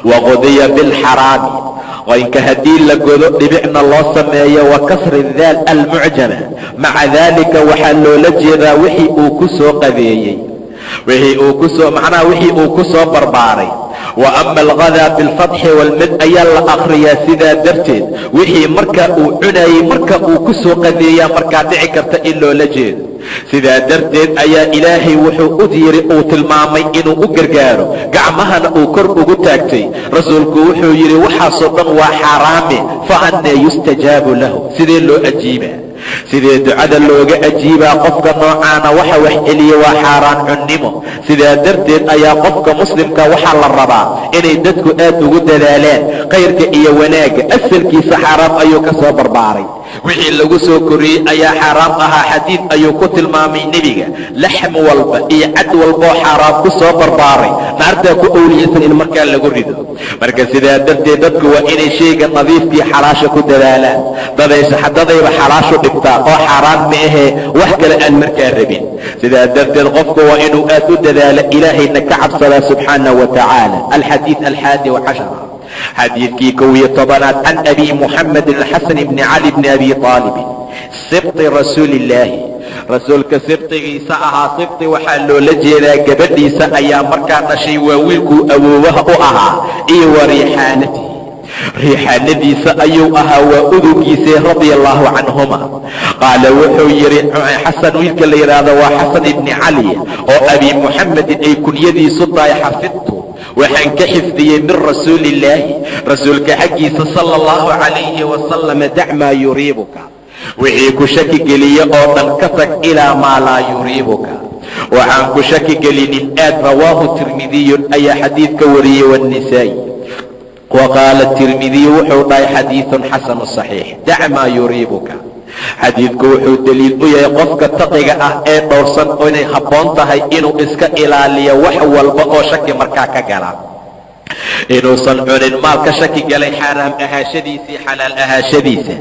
waqudiya bilxaraami, waynka haddii la godo dhibicna loo sameeyo, wa kasri daal almucjama. maca daalika waxaa loola jeedaa wixii uu ku soo qadeeyey, wixii uu ku soo barbaaray. wa ama alghadaa bilfatxi walmad ayaa la akhriyaa. sidaa darteed wixii marka uu cunayey marka uu ku soo qadeeyaa markaa dhici karta in loola jeedo. sidaa darteed ayaa ilaahay wuxuu u yiri, uu tilmaamay inuu u gargaaro, gacmahana uu kor ugu taagtay. rasuulku wuxuu yidhi waxaasoo dhan waa xaaraame, fa annaa yustajaabu lahu, sidee loo ajiibaa? sidee ducada looga ajiibaa? qofka noocaana waxa wax celiya waa xaaraan cunnimo. sidaa darteed ayaa qofka muslimka waxaa la rabaa inay dadku aad ugu dadaalaan khayrka iyo wanaagga. asalkiisa xaaraam ayuu ka soo barbaaray, wixii lagu soo koriyey ayaa xaaraam ahaa. xadiid ayuu ku tilmaamay nebiga, laxm walba iyo cad walboo xaaraam ku soo barbaaray naartaa ku owliyaysan in markaa lagu rido. marka sidaa darteed dadku waa inay shayga nadiifkii xalaasha ku dadaalaan. dadayba xalaashu dhibtaa oo xaaraan ma ahee wax kale aan markaa rabin. sidaa darteed qofku waa inuu aad u dadaalo, ilaahayna ka cabsadaa subxaanahu wa tacaala. alxadiid alxaadi wacashara, xadiidkii 11aad, can abi muxamedin alxasan bni cali bni abi aalibin, sibti rasuuli illaahi, rasuulka sibtigiisa ahaa. sibti waxaa loola jeedaa gabadhiisa ayaa markaa dhashay, waa wiilkuu awoowaha u ahaa, iyo wa riixaanatihi, riixaanadiisa ayuu ahaa, waa udugiisa radia allahu canhuma. qaala wuxuu yidhi, xasan wiilka la yidhaahdo waa xasan ibni cali oo abi muxamedin ay kunyadiisu tahay. xafidtu waxaan ka xifdiyey min rasuuli illaahi, rasuulka xaggiisa sala allahu calayhi wasalam, dac maa yuriibuka, wixii ku shaki geliye oo dhan ka tag, ilaa maa laa yuriibuka, waxaan ku shaki gelinin aad. rawaahu tirmidiyun ayaa xadiidka wariyey, wanisaa'i. wa qaala tirmidiyu wuxuu dhahay xadiidun xasanu saxiix. dac maa yuriibuka, xadiidku wuxuu daliil u yahay qofka taqiga ah ee dhowrsan inay habboon tahay inuu iska ilaaliyo wax walba oo shaki markaa ka gala. inuusan cunin maalka shaki galay xaaraam ahaashadiisii, xalaal ahaashadiisa.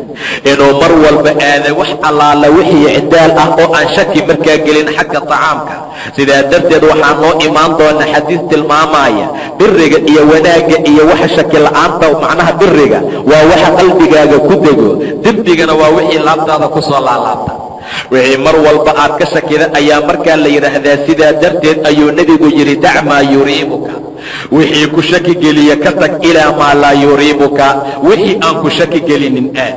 inuu mar walba aada wax allaala wixii icdaal ah oo aan shaki markaa gelin xagga tacaamka. sidaa darteed waxaa noo imaan doona xadiis tilmaamaya biriga iyo wanaagga iyo waxa shaki la'aanta. macnaha biriga waa waxa qalbigaaga ku dego, dembigana waa wixii laabtaada ku soo laalaabta. wixii mar walba aad ka shakida ayaa markaa la yidhaahdaa. sidaa darteed ayuu nebigu yidhi, dac maa yuriibuka, wixii ku shaki geliya ka tag, ilaa maa laa yuriibuka, wixii aan ku shaki gelinin aad.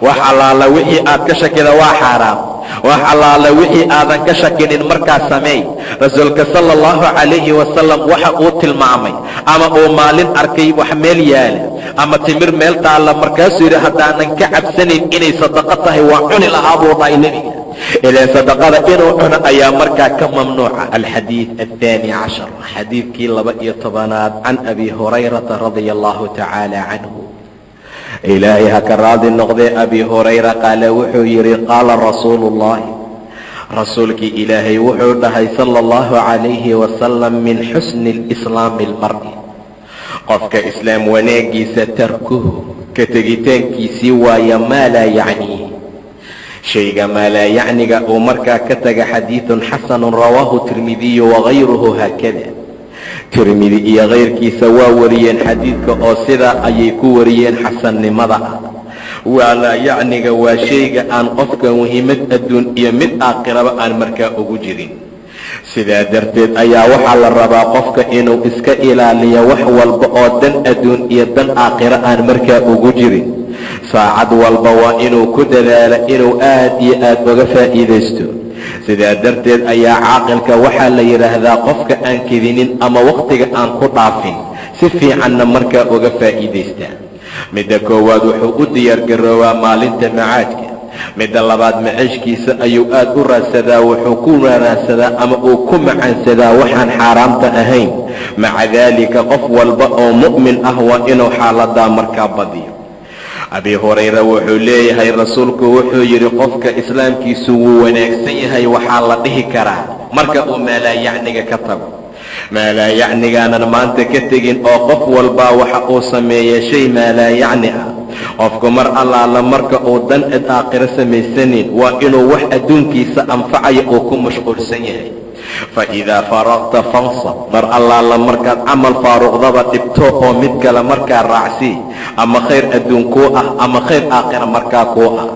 wax allaala wixii aad ka shakida waa xaaraam, wax allaala wixii aadan ka shakinin markaa sameey. rasuulka sala allahu calayhi wasalam waxa uu tilmaamay ama uu maalin arkay wax meel yaala ama timir meel taalla, markaasuu yidhi haddaanan ka cabsanayn inay sadaqo tahay waa cuni lahaa buu dhahay nebiga. ilaan sadaqada inuu cuno ayaa markaa ka mamnuuca. alxadiid aلثaani cashar, xadiidkii 12aad, can abi hurayrata radia allahu tacaala canhu, ilaahay ha ka raadi noqdee abi hurayra qaala wuxuu yidhi qaala rasuulu ullahi, rasuulkii ilaahay wuxuu dhahay sala allahu calayhi wasalam, min xusni lislaami almar'i, qofka islaam wanaagiisa tarkuhu, ka tegitaankiisii waaya maa laa yacniih, shayga maa laa yacniga uu markaa ka taga. xadiidun xasanun rawaahu tirmidiyu wagayruhu haakada, tirmidi iyo kayrkiisa waa wariyeen xadiidka oo sidaa ayay ku wariyeen xasannimada ah. waa laa yacniga waa shayga aan qofka muhiimad adduun iyo mid aakhiraba aan markaa ugu jirin. sidaa darteed ayaa waxaa la rabaa qofka inuu iska ilaaliyo wax walba oo dan adduun iyo dan aakhiro aan markaa ugu jirin. saacad walba waa inuu ku dadaalo inuu aad iyo aad uga faa'iidaysto. sidaa darteed ayaa caaqilka waxaa la yidhaahdaa qofka aan kedinin ama wakhtiga aan ku dhaafin, si fiicanna markaa uga faa'iidaystaa. midda koowaad wuxuu u diyaargaroobaa maalinta macaadka. midda labaad maciishkiisa ayuu aad u raadsadaa, wuxuu ku wanaagsadaa ama uu ku macaansadaa waxaan xaaraamta ahayn. maca daalika qof walba oo mu'min ah waa inuu xaaladaa markaa badiyo. abi hurayra wuxuu leeyahay rasuulku wuxuu yidhi qofka islaamkiisu wuu wanaagsan yahay waxaa la dhihi karaa marka uu maalaayacniga ka tago. maalaayacnigaanan maanta ka tegin oo qof walbaa waxa uu sameeya shay maalaayacni ah. qofku mar allaala marka uu dan cid aakhiro samaysanin waa inuu wax adduunkiisa anfacaya uu ku mashquulsan yahay. faidaa faraqta fansab, mar allaala markaad camal faaruqdaba dhibto oo mid kale markaa raacsii, ama khayr adduun kuu ah ama khayr aakhira markaa kuu ah.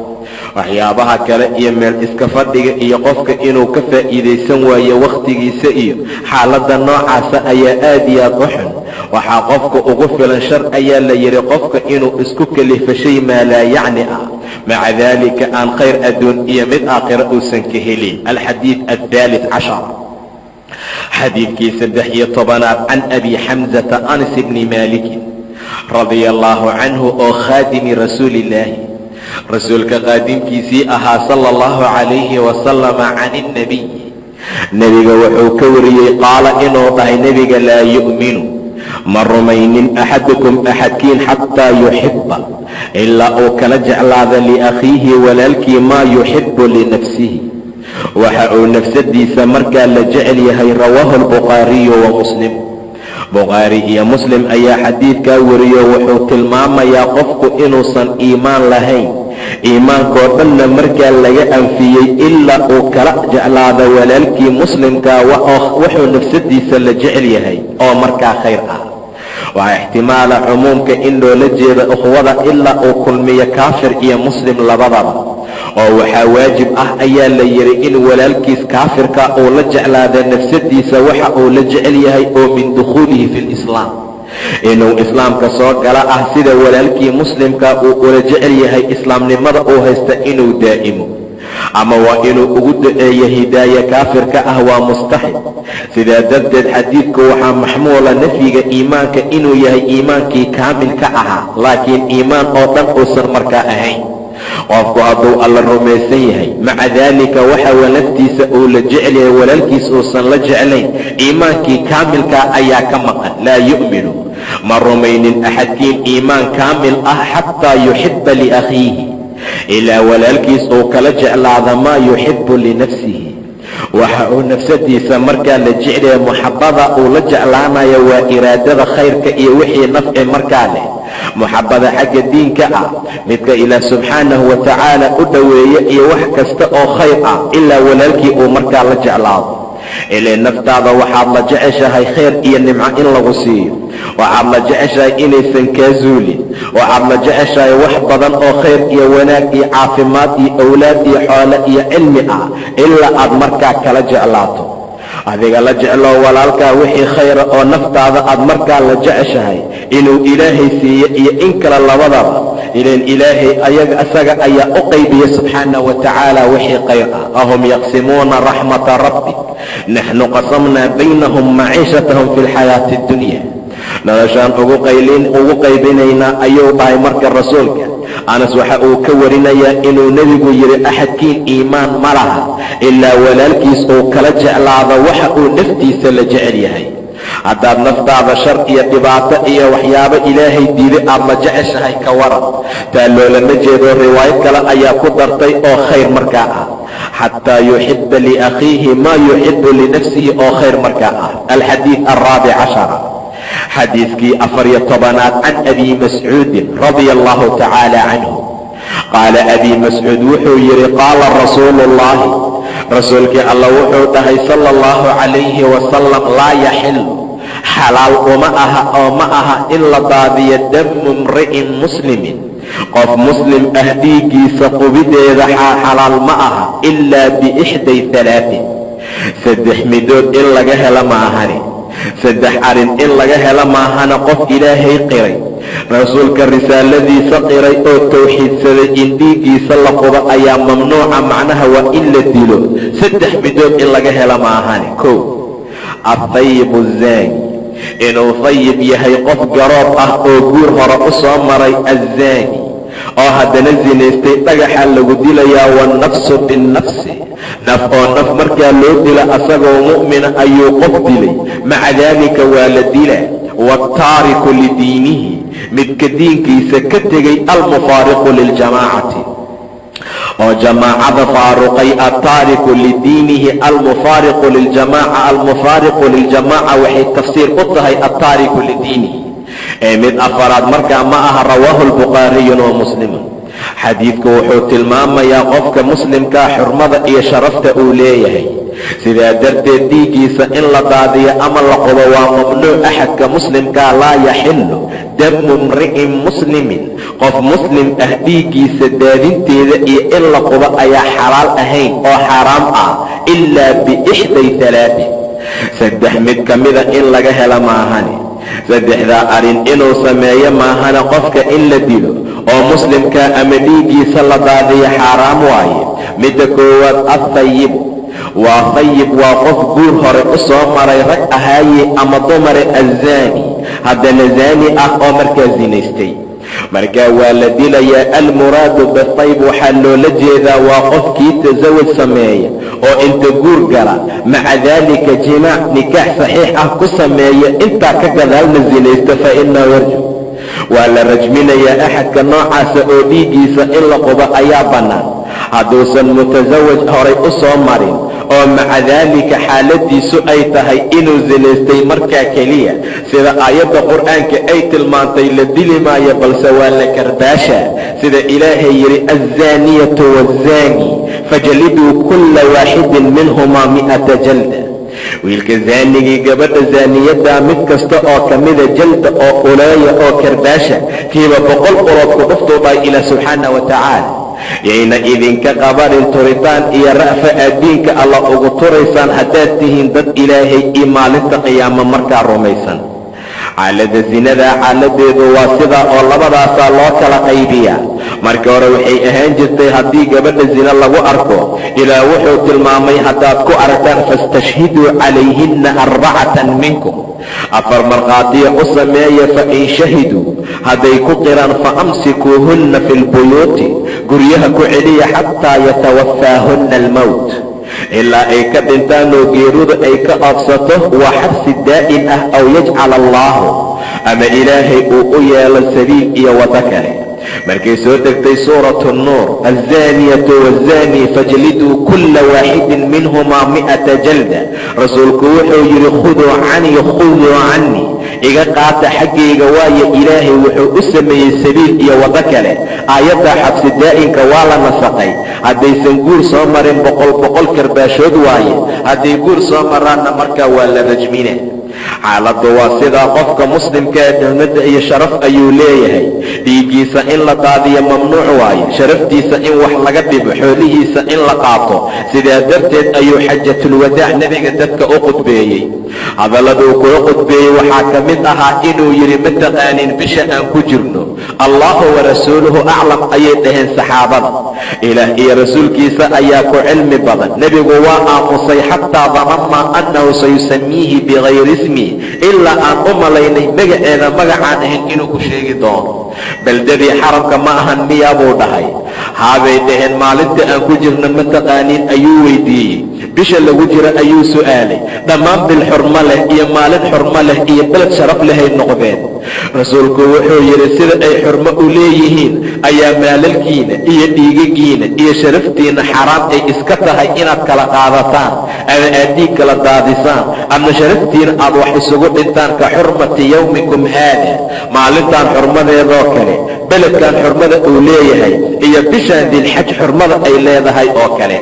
waxyaabaha kale iyo meel iska fadhiga iyo qofka inuu ka faa'iidaysan waayo wakhtigiisa iyo xaaladda noocaasa ayaa aad iyo aad u xun. waxaa qofka ugu filan shar ayaa la yidhi qofka inuu isku kalifo shay maalaayacni ah, maca daalika aan khayr adduun iyo mid aakhira uusan ka helin. alxadiid aلثaalث cashar, xadiidkii 13aad, can abi xamzata anas bni maalikin radia allahu canhu, oo khaadimi rasuulillaahi, rasuulka qaadimkiisii ahaa sala allahu calayhi wasalama, can innabiy, nebiga wuxuu ka wariyey qaala inuu dhahay nebiga, laa yu'minu ma rumaynin axadukum axadkiin xataa yuxibba ilaa uu kala jeclaada liakhiihi walaalkii maa yuxibbu linafsihi, waxa uu nafsadiisa markaa la jecel yahay. rawaahu albukhaariyu wa muslim, bukhaari iyo muslim ayaa xadiidkaa wariyo. wuxuu tilmaamayaa qofku inuusan iimaan lahayn, iimaankoo dhanna markaa laga anfiyey ilaa uu kala jeclaado walaalkii muslimkaa wuxuu nafsadiisa la jecel yahay oo markaa khayr ah. waxaa ixtimaala cumuumka in loola jeeda ukhwada ilaa uu kulmiyo kaafir iyo muslim labadaba, oo waxaa waajib ah ayaa la yidhi in walaalkiis kaafirka uu la jeclaada nafsadiisa waxa uu la jecel yahay oo min dukhuulihi fi lislaam, inuu islaamka soo gala ah, sida walaalkii muslimka uu ula jecel yahay islaamnimada uu haysta inuu daa'imo. ama waa inuu ugu duceeyo hidaaya kaafirka ah, waa mustaxib. sidaa darteed xadiidku waxaa maxmuula nafyiga iimaanka inuu yahay iimaankii kaamilka ahaa, laakiin iimaan oo dhan uusan markaa ahayn. qofku hadduu alla rumaysan yahay, maca daalika waxa naftiisa uu la jecel yahay walaalkiis uusan la jeclayn, iimaankii kaamilkaa ayaa ka maqan. laa yu'minu ma rumaynin axadkiin iimaan kaamil ah xataa yuxibba liakhiihi, ilaa walaalkiis uu kala jeclaada maa yuxibbu linafsihi, waxa uu nafsadiisa markaa la jeclaya. muxabada uu la jeclaanayo waa iraadada khayrka iyo wixii nafci markaa leh. muxabada xagga diinka ah, midka ilaah subxaanahu wa tacaala u dhoweeya iyo wax kasta oo khayr ah, ilaa walaalkii uu markaa la jeclaado. ilaa naftaada waxaad la jeceshahay khayr iyo nimco in lagu siiyo, waxaad la jeceshahay inaysan kaa zuulin, waxaad la jeceshahay wax badan oo khayr iyo wanaag iyo caafimaad iyo awlaad iyo xoolo iyo cilmi ah, ilaa aad markaa kala jeclaato. adiga la jecloo walaalkaa wixii khayra oo naftaada aad markaa la jeceshahay inuu ilaahay siiye iyo in kale labadaba ileen ilaahay isaga ayaa u qaybiya subxaanahu wa tacaala wixii khayr ah. ahum yaqsimuuna raxmata rabbik naxnu qasamnaa baynahum maciishatahum fi lxayaati addunya. noloshaan ugu qaybinaynaa ayuu dhahay marka rasuulka. anas waxa uu ka warinayaa inuu nebigu yidhi axadkiin iimaan ma laha ilaa walaalkiis uu kala jeclaado waxa uu naftiisa la jecel yahay. haddaad naftaada shar iyo dhibaato iyo waxyaabo ilaahay diiday aad la jeceshahay ka waran. taa loolama jeedo riwaayad kale ayaa ku dartay oo khayr markaa ah, xataa yuxiba liakhiihi maa yuxibu linafsihi oo khayr markaa ah. alxadiid alraabic cashara, xadiiskii 14aad can abi mascuudin radia allahu tacaala canhu qaala abi mascuud wuxuu yidhi qaala rasuulu llahi, rasuulkii alla wuxuu dhahay sala allahu calayhi wasalam, laa yaxilu xalaal uma aha oo ma aha in la daadiyo damu imri'in muslimin, qof muslim ah dhiiggiisa qubideeda xalaal ma aha ilaa biixday alaain, 3 midood in laga helo ma ahani, 3 arrin in laga helo maahana qof ilaahay qiray, rasuulka risaaladiisa qiray oo tawxiidsaday in dhiiggiisa la qubo ayaa mamnuuca, macnaha waa in la dilo. 3 midood in laga helo maahani. 1 athayib azaani, inuu thayib yahay qof garoob ah oo guur hore u soo maray, azaani oo haddana zinaystay, dhagaxa lagu dilayaa. wannafsu binnafsi, naf oo naf markaa loo dila asagoo mu'mina ayuu qof dilay, maca daalika waa la dilaa. waataariku lidiinihi, midka diinkiisa ka tegay, almufaariqu liljamaacati, oo jamaacada faaruqay. attaariku lidiinihi almufaariqu liljamaaca, almufaariqu liljamaaca waxay tafsiir u tahay attaariku lidiinihi. mid afaraad markaa ma aha, rawaahu lbukhaariyun wa muslimun. xadiidku wuxuu tilmaamayaa qofka muslimkaa xurmada iyo sharafta uu leeyahay, sidaa darteed dhiiggiisa in la daadiyo ama la qubo waa mamnuuc. axadka muslimkaa laa yaxilu damu imri'in muslimin, qof muslim ah dhiiggiisa daadinteeda iyo in la qubo ayaa xalaal ahayn oo xaaraam ah, ilaa biixday alaain, 3 mid ka mida in laga helo maahani. 3daa arrin inuu sameeyo maahana qofka in la dilo oo muslimkaa ama dhiiggiisa la daadiyo xaaraam waaye. midda koowaad athayibu, waa thayib waa qof guur hore u soo maray, rag ahaaye ama dumare, azaani haddana zaani ah oo markaa zinaystay, markaa waa la dilayaa. almuraadu bithayb waxaa loola jeedaa waa qofkii tasawaj sameeya oo inta guur gala, maca daalika jimaac nikaax saxiix ah ku sameeya, intaa ka gadaalna zinaysta, fa inahu yarjum, waa la rajminayaa. axadka noocaasa oo dhiiggiisa in la qubo ayaa bannaan hadduusan mutasawaj horay u soo marin, oo maca daalika xaaladiisu ay tahay inuu zinaystay markaa keliya, sida aayadda qur'aanka ay tilmaantay. la dili maayo balse waa la karbaasha, sida ilaahay yidhi azzaaniyatu waazzaani fajliduu kulla waaxidin minhumaa 100 jalda. wiilka zaanigii gabadha zaaniyaddaa mid kasta oo ka mida jalda oo uleeya oo karbaasha, kiiba 100 ulood ku dhuftuu dhahay ilaah subxaanahu wa tacaala. yayna idinka qabarin turitaan iyo ra'fa aad diinka alla ugu turaysaan haddaad tihiin dad ilaahay iyo maalinta qiyaamo markaa rumaysan. xaalada zinadaa xaaladeedu waa sidaa oo labadaasaa loo kala qaybiyaa. marka hore waxay ahaan jirtay haddii gabadha zina lagu arko, ilaah wuxuu tilmaamay haddaad ku aragtaan fastashhiduu calayhinna 4 minkum, 4 markhaatiya u sameeya. fain shahiduu, hadday ku qiraan, faamsikuuhunna fi lbuyuuti, guryaha ku celiya, xataa yatawafaahunna almowt, ilaa ay ka dhintaan oo geerudu ay ka oobsato. waa xabsi daa'in ah, aw yajcal allaahu, ama ilaahay uu u yeelo sabiil iyo waddo kale. markay soo degtay suuratu nuur, azzaaniyatu waazzaani fajliduu kulla waaxidin minhumaa 100 jalda, rasuulku wuxuu yidhi khuduu canii, iga qaata xaggayga, waayo ilaahay wuxuu u sameeyey sabiil iyo waddo kale. aayadda xabsi daa'inka waa la nasaqay. haddaysan guur soo marin 100 karbaashood waaye, hadday guur soo maraanna markaa waa la rajmina. xaaladdu waa sidaa qofka muslimkaa xurmada iyo sharaf ayuu leeyahay. dhiiggiisa in la daadiyo mamnuuc waaye, sharaftiisa in wax laga dhibo, xoolihiisa in la qaato. sidaa darteed ayuu xajatulwadaac nebiga dadka u khudbeeyey. hadalladuu kula khudbeeyey waxaa ka mid ahaa inuu yidhi ma taqaanin bisha aan ku jirno, allahu warasuuluhu aclam ayay dhaheen saxaabada. ilaah iyo rasuulkiisa ayaa ku cilmi badan. nebigu waa aamusay xataa danannaa annahu sayusamiihi bigayri ismi, ilaa aan u malaynay magaceeda magacaan ahayn inuu ku sheegi doono. beldadii xaramka ma ahan miyaa buu dhahay. haabay dhaheen maalinta aan ku jirno ma taqaanin ayuu weydiiyey. bisha lagu jiro ayuu su'aalay. dhammaan bil xurmo leh iyo maalin xurmo leh iyo beled sharaf lehay noqdeen. rasuulku wuxuu yidhi sida ay xurmo u leeyihiin ayaa maalalkiina iyo dhiigagiina iyo sharaftiina xaraam ay iska tahay inaad kala qaadataan, ama aad dhiig kala daadisaan, ama sharaftiina aad wax isugu dhintaan ka xurmati yawmikum haada, maalintaan xurmadeedoo kale, beledkan xurmada uu leeyahay iyo bishaan dilxaj xurmada ay leedahay oo kale.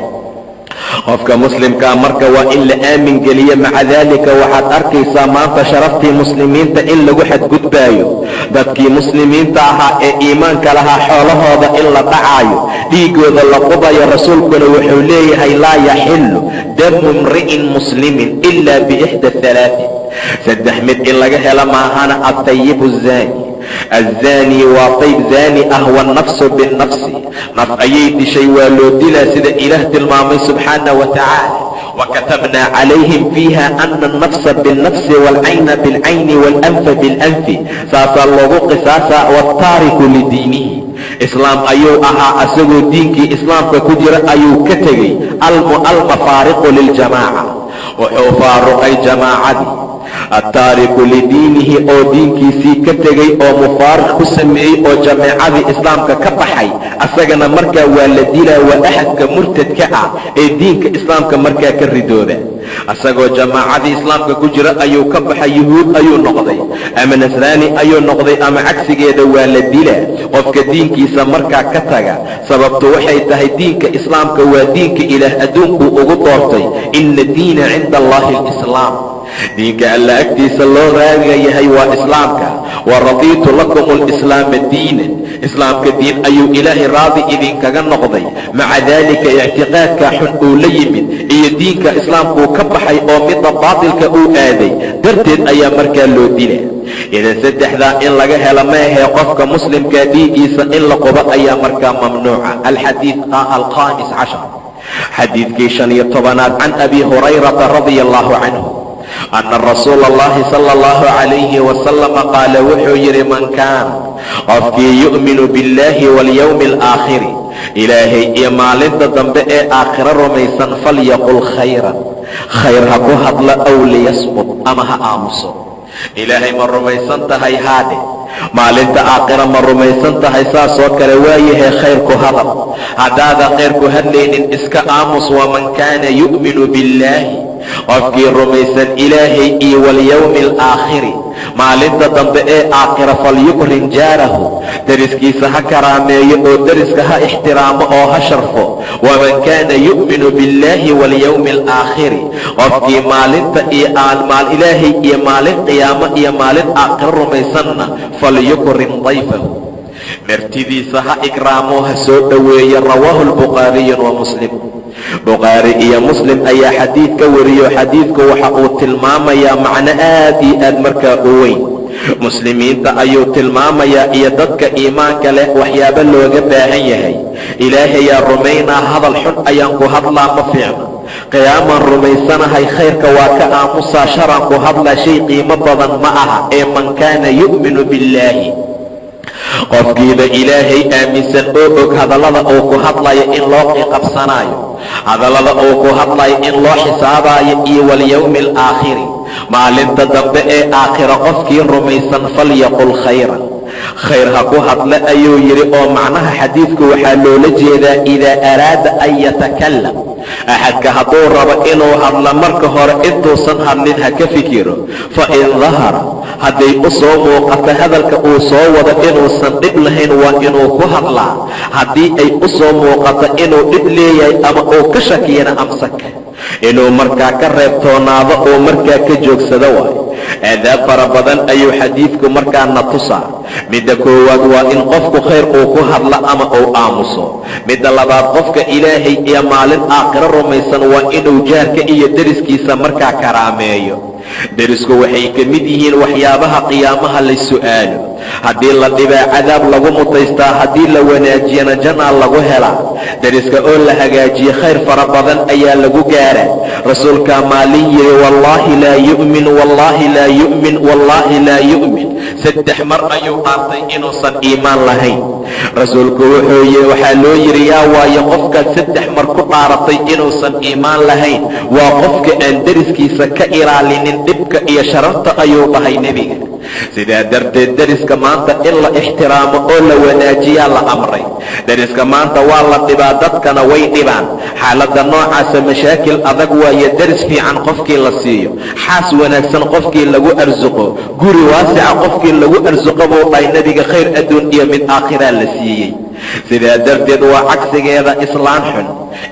qofka muslimkaa marka waa in la aamin geliyo. maca daalika waxaad arkaysaa maanta sharaftii muslimiinta in lagu xadgudbaayo. dadkii muslimiinta ahaa ee iimaanka lahaa xoolahooda in la dhacaayo, dhiigooda la qubayo. rasuulkuna wuxuu leeyahay laa yaxilu damu imri'in muslimin ilaa biixda alaain, saddex mid in laga helo maahana atayibu zaani, الزاني waa qayb zaani ah, والنفس بالنفس, naf ayay dishay waa loo dilaa sida ilaah tilmaamay subxaanaه وataعaalى. وكتبنا عليهم فيها أن النفس بالنفس والعين بالعين والأنف بالأنف, saasaa loogu qisaasa. والتاarك لdiinihi, islaam ayuu ahaa, asagoo diinkii islaamka ku jira ayuu ka tegey. almafaariqu liljamaaca, wuxuu faaruqay jamaacadii. attaariku lidiinihi, oo diinkiisii ka tegey oo mufaariq ku sameeyey oo jameecadii islaamka ka baxay, asagana markaa waa la dilaa. waa axadka murtadka ah ee diinka islaamka markaa ka ridooda. asagoo jamaacadii islaamka ku jira ayuu ka baxay, yuhuud ayuu noqday ama nasraani ayuu noqday ama cagsigeeda, waa la dilaa qofka diinkiisa markaa ka taga. sababtu waxay tahay diinka islaamka waa diinka ilaah adduunkuu ugu doortay. ina diina cinda allahi alislaam, diinka alla agtiisa loo raadiga yahay waa islaamka. waradiitu lakum alislaama diinan, islaamka diin ayuu ilaahay raadi idinkaga noqday. maca daalika ictiqaadka xun uu la yimid iyo diinka islaamkuu ka baxay oo midda baatilka uu aaday darteed ayaa markaa loo dila. idan saddexdaa in laga helo ma ahee qofka muslimkaa dhiigiisa in la qubo ayaa markaa mamnuuca. alxadiid alkhamis cashar, xadiidkii 15aad, can abi hurayrata radia allahu canhu ana rasuula allahi sala allahu calayhi wasalama qaala wuxuu yidhi man kaana qofkii yu'minu biاllahi walyawmi alaakhiri, ilaahay iyo maalinta dambe ee aakhiro rumaysan, falyaqul khayran, khayr ha ku hadla, aw liyasmut, ama ha aamuso. ilaahay ma rumaysan tahay? haadhe. maalinta aakhira ma rumaysan tahay? saasoo kale waayahay khayr ku hadal. haddaada khayr ku hadlaynin iska aamus. waman kaana yu'minu biاllahi, qofkii rumaysan ilaahay iyo walyawmi alaakhiri, maalinta dambe ee aakhira, falyukrim jaarahu, deriskiisa ha karaameeyo oo deriska ha ixtiraamo oo ha sharfo. waman kaana yu'minu biاllahi walyawmi alaakhiri, qofkii maalinta iyo ilaahay iyo maalin qiyaamo iyo maalin aakhiro rumaysanna, falyukrim dayfahu, martidiisa ha ikraamo ha soo dhoweeyo. rawaahu lbukhaariyu wa muslim, bukhaari iyo muslim ayaa xadiid ka wariyo. xadiidku waxa uu tilmaamayaa macno aad iyo aad markaa u weyn. muslimiinta ayuu tilmaamayaa iyo dadka iimaanka leh waxyaabo looga baahan yahay. ilaahayaa rumaynaa, hadal xun ayaan ku hadlaa ma fiicna. qiyaamaan rumaysanahay, khayrka waa ka aamusaa. sharaan ku hadlaa, shay qiimo badan ma aha. ee man kaana yu'minu billaahi, qofkiiba ilaahay aaminsan oo og hadallada uu ku hadlayo in loo qiqabsanaayo, hadallada uu ku hadlayo in loo xisaabaayo, iyo walyawmi alaakhiri, maalinta dambe ee aakhira qofkii rumaysan, falyaqul khayran, khayr ha ku hadla ayuu yidhi. oo macnaha xadiidku waxaa loola jeedaa idaa araada an yatakallam, axadka hadduu rabo inuu hadla marka hore intuusan hadlin ha ka fikiro, fa in dahara hadday u soo muuqato hadalka uu soo wado inuusan dhib lahayn waa inuu ku hadlaa. haddii ay u soo muuqato inuu dhib leeyahay ama uu ka shakiyana amsaka, inuu markaa ka reebtoonaado oo markaa ka joogsado waayo. aadaab fara badan ayuu xadiidku markaa na tusaa. midda koowaad waa in qofku khayr uu ku hadlo ama uu aamuso. midda labaad, qofka ilaahay iyo maalin aakhiro rumaysan waa inuu jaarka iyo deriskiisa markaa karaameeyo. derisku waxay ka mid yihiin waxyaabaha qiyaamaha la su'aalo. haddii la dhibaa cadaab lagu mutaystaa, haddii la wanaajiyana jannaa lagu helaa. deriska oo la hagaajiye khayr fara badan ayaa lagu gaaraa. rasuulkaa maalin yidhi wallaahi laa yu'min, wallaahi laa yu'min, wallaahi laa yu'min. 3 mar ayuu dhaartay inuusan iimaan lahayn. rasuulku wuxuu yidhi, waxaa loo yidhi yaa waayo qofkaad 3 mar ku dhaaratay inuusan iimaan lahayn? waa qofka aan deriskiisa ka ilaalinin dhibka iyo sharafta ayuu dhahay nebiga. sidaa darteed deriska maanta in la ixtiraamo oo la wanaajiyaa la amray. deriska maanta waa la dhibaa, dadkana way dhibaan. xaaladda noocaasa mashaakil adag waayo. deris fiican qofkii la siiyo, xaas wanaagsan qofkii lagu arsuqo, guri waasica qofkii lagu arsuqo buu dhahay nebiga, khayr adduun iyo mid aakhiraa la siiyey. sidaa darteed waa cagsigeeda islaan xun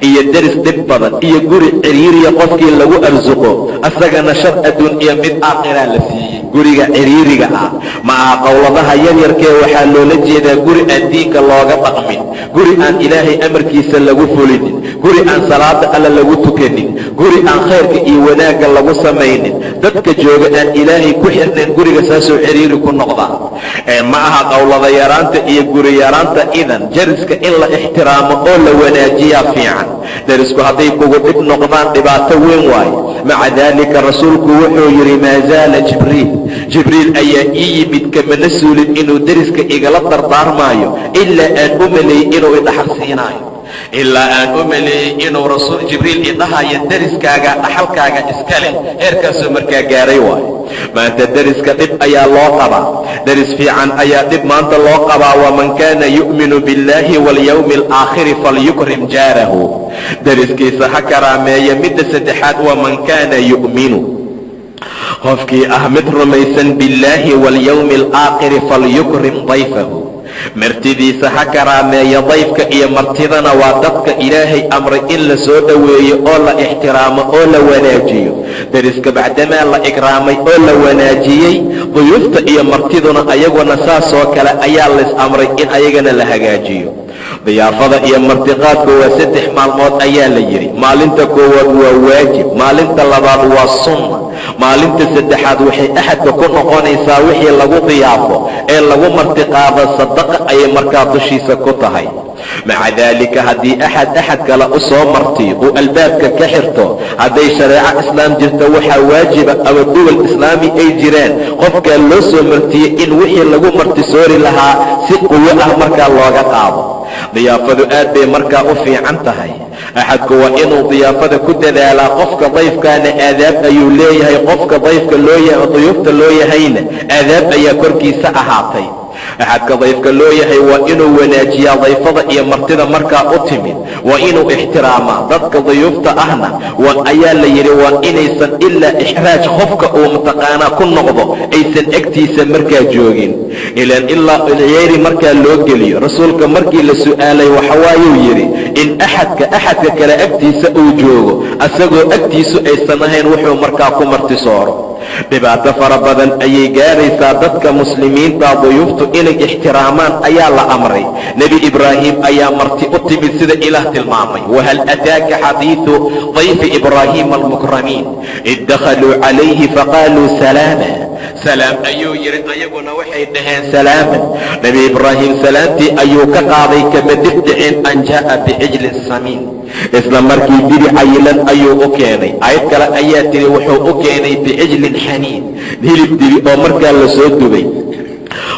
iyo deris dhib badan iyo guri ciriiriya qofkii lagu arsuqo, asagana shar adduun iyo mid aakhiraa la siiyey. guriga ciriiriga ah ma aha qowladaha yaryarkee, waxaa loola jeedaa guri aan diinka looga dhaqmin, guri aan ilaahay amarkiisa lagu fulinin, guri aan salaada alla lagu tukanin, guri aan khayrka iyo wanaagga lagu samaynin, dadka jooga aan ilaahay ku xirnayn. guriga saasoo ciriiri ku noqdaa. ma aha qowlada yaraanta iyo guri yaraanta. idan deriska in la ixtiraamo oo la wanaajiyaa fiican. derisku hadday kugu dhib noqdaan dhibaato weyn waaye. maca daalika rasuulku wuxuu yidhi maa zaala jibriil ayaa ii yimid kamana suulin inuu deriska igala dardaarmaayo ilaa aan u maleeyey inuu idhaxal siinaayo. ilaa aan u maleeyey inuu rasuul jibriil idhahayo deriskaaga dhaxalkaaga iska leh. heerkaasuu markaa gaaray waayo. maanta deriska dhib ayaa loo qabaa. deris fiican ayaa dhib maanta loo qabaa. waman kaana yu'minu biاllaahi walyawmi alaakhiri falyukrim jaarahu. deriskiisa ha karaameeya. midda saddexaad, waman kaana yu'minu, qofkii ah mid rumaysan billaahi walyawmi alaakhiri falyukrim dayfahu. martidiisa ha karaameeya. dayfka iyo martidana waa dadka ilaahay amray in la soo dhoweeyo oo la ixtiraamo oo la wanaajiyo. deriska bacdamaa la ikraamay oo la wanaajiyey, duyufta iyo martiduna ayaguna saasoo kale ayaa lays amray in ayagana la hagaajiyo. diyaafada iyo martiqaadku waa 3 maalmood ayaa la yidhi. maalinta koowaad waa waajib, maalinta labaad waa sunna, maalinta saddexaad waxay axadka ku noqonaysaa wixii lagu diyaafo ee lagu martiqaado sadaqa ayay markaa dushiisa ku tahay. maca daalika haddii axad kale u soo martiyo uu albaabka ka xirto, hadday shareeco islaam jirto waxaa waajiba ama duwal islaami ay jiraan, qofkaa loo soo martiyey in wixii lagu martisoori lahaa si quwo ah markaa looga qaado. diyaafadu aad bay markaa u fiican tahay. axadku waa inuu diyaafada ku dadaalaa. qofka dayfkaana aadaab ayuu leeyahay, qofka dayfka duyufta loo yahayna aadaab ayaa korkiisa ahaatay. axadka dayfka loo yahay waa inuu wanaajiyaa dayfada iyo martida markaa u timid, waa inuu ixtiraamaa. dadka duyufta ahna ayaa la yidhi waa inaysan ilaa ixraaj qofka uu mataqaanaa ku noqdo aysan agtiisa markaa joogin. ilaa ceeri markaa loo geliyo. rasuulka markii la su'aalay waxawaayuu yidhi in axadka kale agtiisa uu joogo asagoo agtiisu aysan ahayn wuxuu markaa ku martisooro. dhibaato fara badan ayay gaaraysaa dadka muslimiinta. duyuftu inay ixtiraamaan ayaa la amray. nebi ibraahim ayaa marti u timid sida ilaah tilmaamay. wahal ataaka xadiidu dayfi ibraahiima almukramiin id dakhaluu calayhi faqaaluu salaama. salaam ayuu yidhi, ayaguna waxay dhaheen salaaman. nebi ibraahim salaamtii ayuu ka qaaday, kama dibdhicin an jaa'a bicijlin samiin. isla markii dibi cayilan ayuu u keenay. ayad kale ayaa tiri wuxuu u keenay bicijlin xaniin, hilib dibi oo markaa la soo dubay.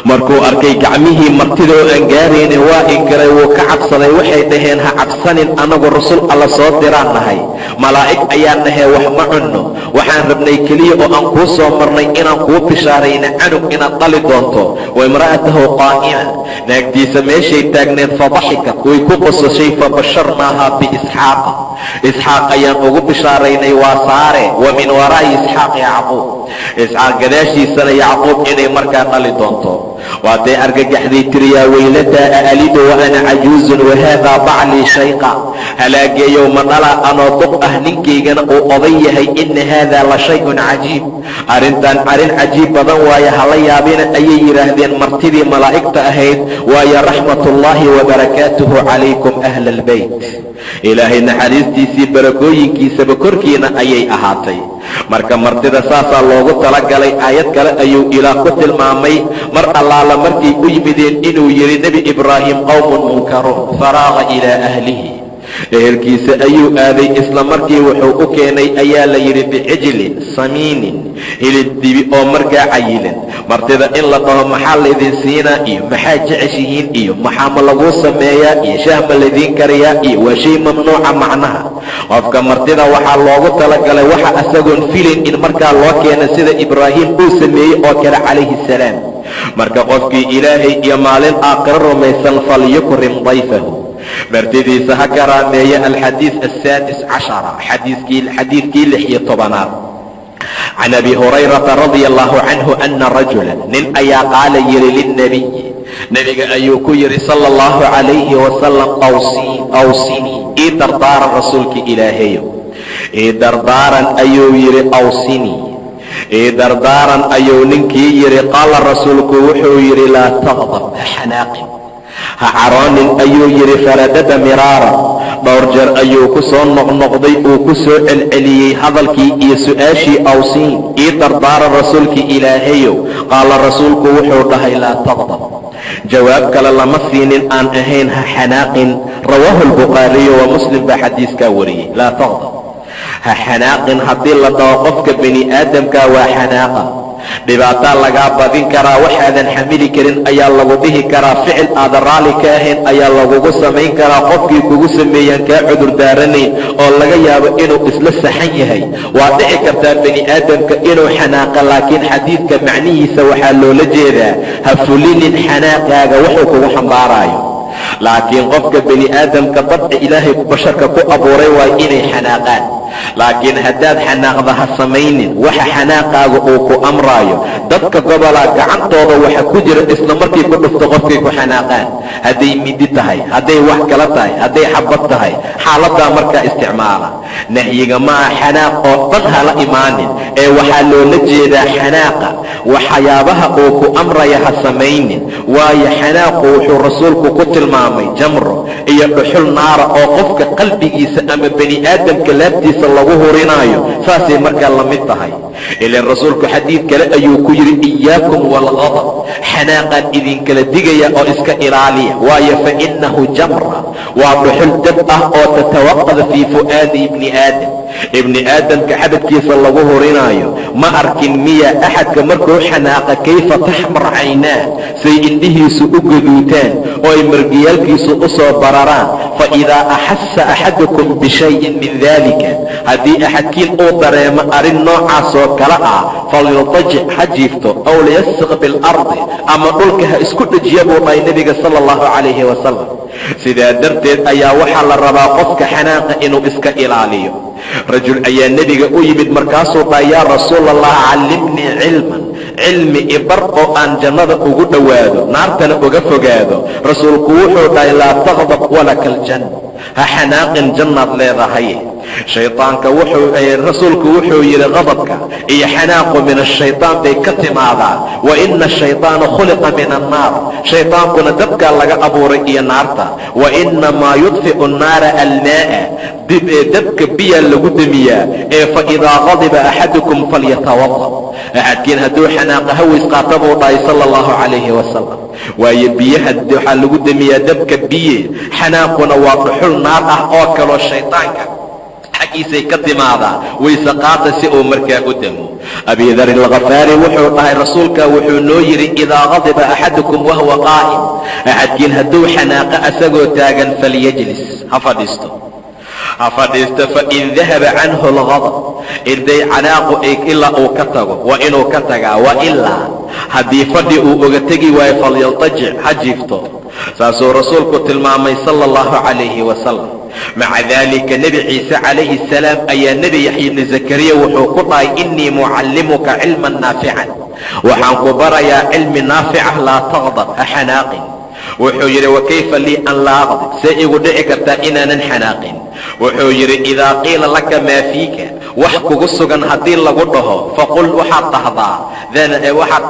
markuu arkay gacmihii martida oo aan gaarayni waa inkiray, wuu ka cabsaday. waxay dhaheen ha cabsanin, anagu rasul alla soo diraan nahay, malaa'ig ayaan nahay, wax ma cunno. waxaan rabnay keliya oo aan kuu soo marnay inaan kuu bishaarayna canug inaad dhali doonto. wa imra'atahu qaa'ima, naagtiisa meeshay taagneed fadaxikat, way ku qosashay. fabasharnaahaa biisxaaqa, isxaaq ayaan ugu bishaaraynay waa saare. wa min waraa'i isxaaq yacquub, isxaaq gadaashiisana yacquub inay markaa dhali doonto. waatay argagaxday tiri, yaa weylataa aalidu wa ana cajuuzun wahaadaa baclii shayqa, halaageeyow ma dhalaa anoo duq ah ninkaygana uu oday yahay. ina haadaa la shayun cajiib, arrintan arrin cajiib badan waaye, hala yaabina ayay yidhaahdeen martidii malaa'igta ahayd. waayo raxmatullaahi wabarakaatuhu calaykum ahla albeyt, ilaahay naxariistiisii barakooyinkiisaba korkiina ayay ahaatay. marka martida saasaa loogu talagalay. aayad kale ayuu ilaah ku tilmaamay mar allaala markay u yimideen inuu yidhi nebi ibraahim qowmun munkaruun faraaqa ilaa ahlihi, ehelkiisa ayuu aaday. isla markii wuxuu u keenay ayaa la yidhi bicijlin samiinin, hilib dibi oo markaa cayilan. martida in la dhaho maxaa laydin siinaa iyo maxaa jeceshihiin iyo maxaa ma laguu sameeyaa iyo shaah ma laydiin kariyaa iyo waa shay mamnuuca. macnaha qofka martida waxaa loogu talagalay waxa asagoon filin in markaa loo keena sida ibraahim uu sameeyey oo kale calayhi salaam. marka qofkii ilaahay iyo maalin aakhiro rumaysan falyukrim dayfahu, martidiisa ha karaameeya. alxadiis asaadis cashara, xadiidkii 16aad. can abi hurayrata radia allahu canhu ana rajula, nin ayaa qaala yidhi lilnabiyi, nebiga ayuu ku yidhi sala allahu calayhi wasalam, awsinii, ii dardaaran rasuulka ilaahayow, ii dardaaran ayuu yidhi. awsinii, ii dardaaran ayuu ninkii yidhi. qaala rasuulku wuxuu yidhi, laa taqdab, ha xanaaqin, ha caroonin ayuu yidhi. faradada miraaran, dhowr jeer ayuu ku soo noqnoqday, uu ku soo celceliyey hadalkii iyo su'aashii awsiin, ii dardaaran rasuulkii ilaahayow. qaala rasuulku wuxuu dhahay, laa taqdab, jawaab kale lama siinin aan ahayn ha xanaaqin. rawaahu albukhaariyu wa muslim baa xadiiskaa wariyey. laa taqdab, ha xanaaqin. haddii la dhaho qofka bani aadamkaa waa xanaaqa, dhibaataa lagaa badin karaa, waxaadan xamili karin ayaa lagu dhihi karaa, ficil aadan raalli ka ahayn ayaa lagugu samayn karaa. qofkii kugu sameeyaan kaa cudur daaranayn oo laga yaabo inuu isla saxan yahay. waa dhici kartaa bani aadamka inuu xanaaqa, laakiin xadiidka macnihiisa waxaa loola jeedaa ha fulinin xanaaqaaga wuxuu kugu xambaaraayo. laakiin qofka bani aadamka dabci ilaahay basharka ku abuuray waa inay xanaaqaan. laakiin haddaad xanaaqda ha samaynin waxa xanaaqaaga uu ku amraayo. dadka gobolaa gacantooda waxa ku jira isla markii ku dhufto qofkay ku xanaaqaan, hadday midi tahay, hadday wax kala tahay, hadday xabad tahay, xaaladaa markaa isticmaala. nahyiga maa xanaaq oo dhan hala imaanin, ee waxaa loola jeedaa xanaaqa waxyaabaha uu ku amraya ha samaynin. waayo xanaaqu wuxuu rasuulku ku tilmaamay jamro iyo dhuxul naara oo qofka qalbigiisa ama bani aadamka laabtiisa lagu hurinaayo. saasay markaa la mid tahay. ilaan rasuulku xadiid kale ayuu ku yidhi, iyaakum waalghadab, xanaaqaan idinkala digaya oo iska ilaaliya. waayo fa innahu jamra, waa dhuxul dab ah oo tatawaqada fii fu'aadi ibni aadam, ibni aadamka xabadkiisa lagu hurinaayo. ma arkin miya axadka markuu xanaaqa kayfa taxmar caynaa, say indhihiisu u gaduutaan oo ay margiyaalkiisu u soo bararaan. fa idaa axassa axadukum bishayin min dalika, haddii axadkiin uu dareemo arrin noocaasoo kale ah, falyutajic ha jiifto, aw liyasriq bilardi, ama dhulka ha isku dhejiya buu dhahay nebiga sala allahu calayhi wasalam. sidaa darteed ayaa waxaa la rabaa qofka xanaaqa inuu iska ilaaliyo. rajul ayaa nebiga u yimid, markaasuu dhahay, yaa rasuul allah, callimnii cilman, cilmi ibar oo aan jannada ugu dhowaado, naartana uga fogaado. rasuulku wuxuu dhahay, laa taqdab walaka aljanna, ha xanaaqin, jannaad leedahay. shaydaanka rasuulku wuxuu yidhi qadabka iyo xanaaqu min ashaytaan bay ka timaadaa. wa ina ashayطaana khuliqa min annaar, shaydaankuna dabkaa laga abuuray iyo naarta. wa inamaa yudfi'u nnaara almaa'a, dabka biyaa lagu demiyaa. ee fa idaa qadiba axadukum falyatawada, axadkiin hadduu xanaaqa haways qaata buu dhahay sala allahu calayhi wasalam. waayo biyaha waxaa lagu demiyaa dabka biye, xanaaquna waa dhuxul naar ah oo kaloo shaydaanka xaggiisay ka timaadaa wayse qaata si uu markaa u damo. Abi Dar al-Ghafaari wuxuu dhahay rasuulka wuxuu noo yidhi idaa qadiba axadukum wahuwa qaa'im, axadkiin hadduu xanaaqa asagoo taagan falyajlis, ha fadhiisto fain dahaba canhu algadab, inday canaaqu ilaa uu ka tago waa inuu ka tagaa, wa ilaa haddii fadhi uu oga tegi waayo falyaltajic, ha jiifto. saasuu rasuulku tilmaamay sala allahu calayhi wasalam. maca daalika nebi ciise calayhi salaam ayaa nebi yaxya ibni zakariya wuxuu ku dhahay innii mucallimuka cilman naafican, waxaan ku barayaa cilmi naafica, laa taqdab, ha xanaaqin. wuxuu yidhi wakayfa lii an laa aqdib, see igu dhici kartaa inaanan xanaaqin? wuxuu yidhi idaa qiila laka maa fiika, wax kugu sugan haddii lagu dhaho faqul waxaad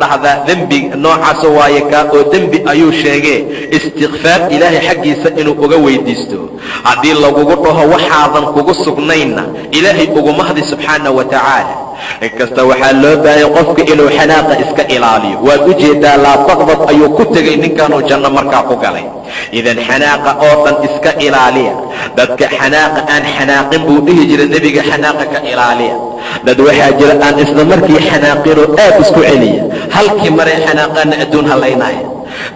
dhahdaa dembi noocaas waaye kaa oo dembi ayuu sheegee istikfaar ilaahay xaggiisa inuu uga weydiisto. haddii lagugu dhaho waxaadan kugu sugnaynna ilaahay ugu mahdi subxaana wa tacaala. inkasta waxaa loo baahaya qofka inuu xanaaqa iska ilaaliyo. waad u jeedaa laa taqdab ayuu ku tegay ninkanuu janno markaa ku galay. idan xanaaqa oo dhan iska ilaaliya. dadka xanaaqa aan xanaaqin buu dhihi jira nebiga, xanaaqa ka ilaaliya. dad waxaa jira aan isla markii xanaaqinoo aad isku celiya, halkii maray xanaaqaana adduun halaynaya.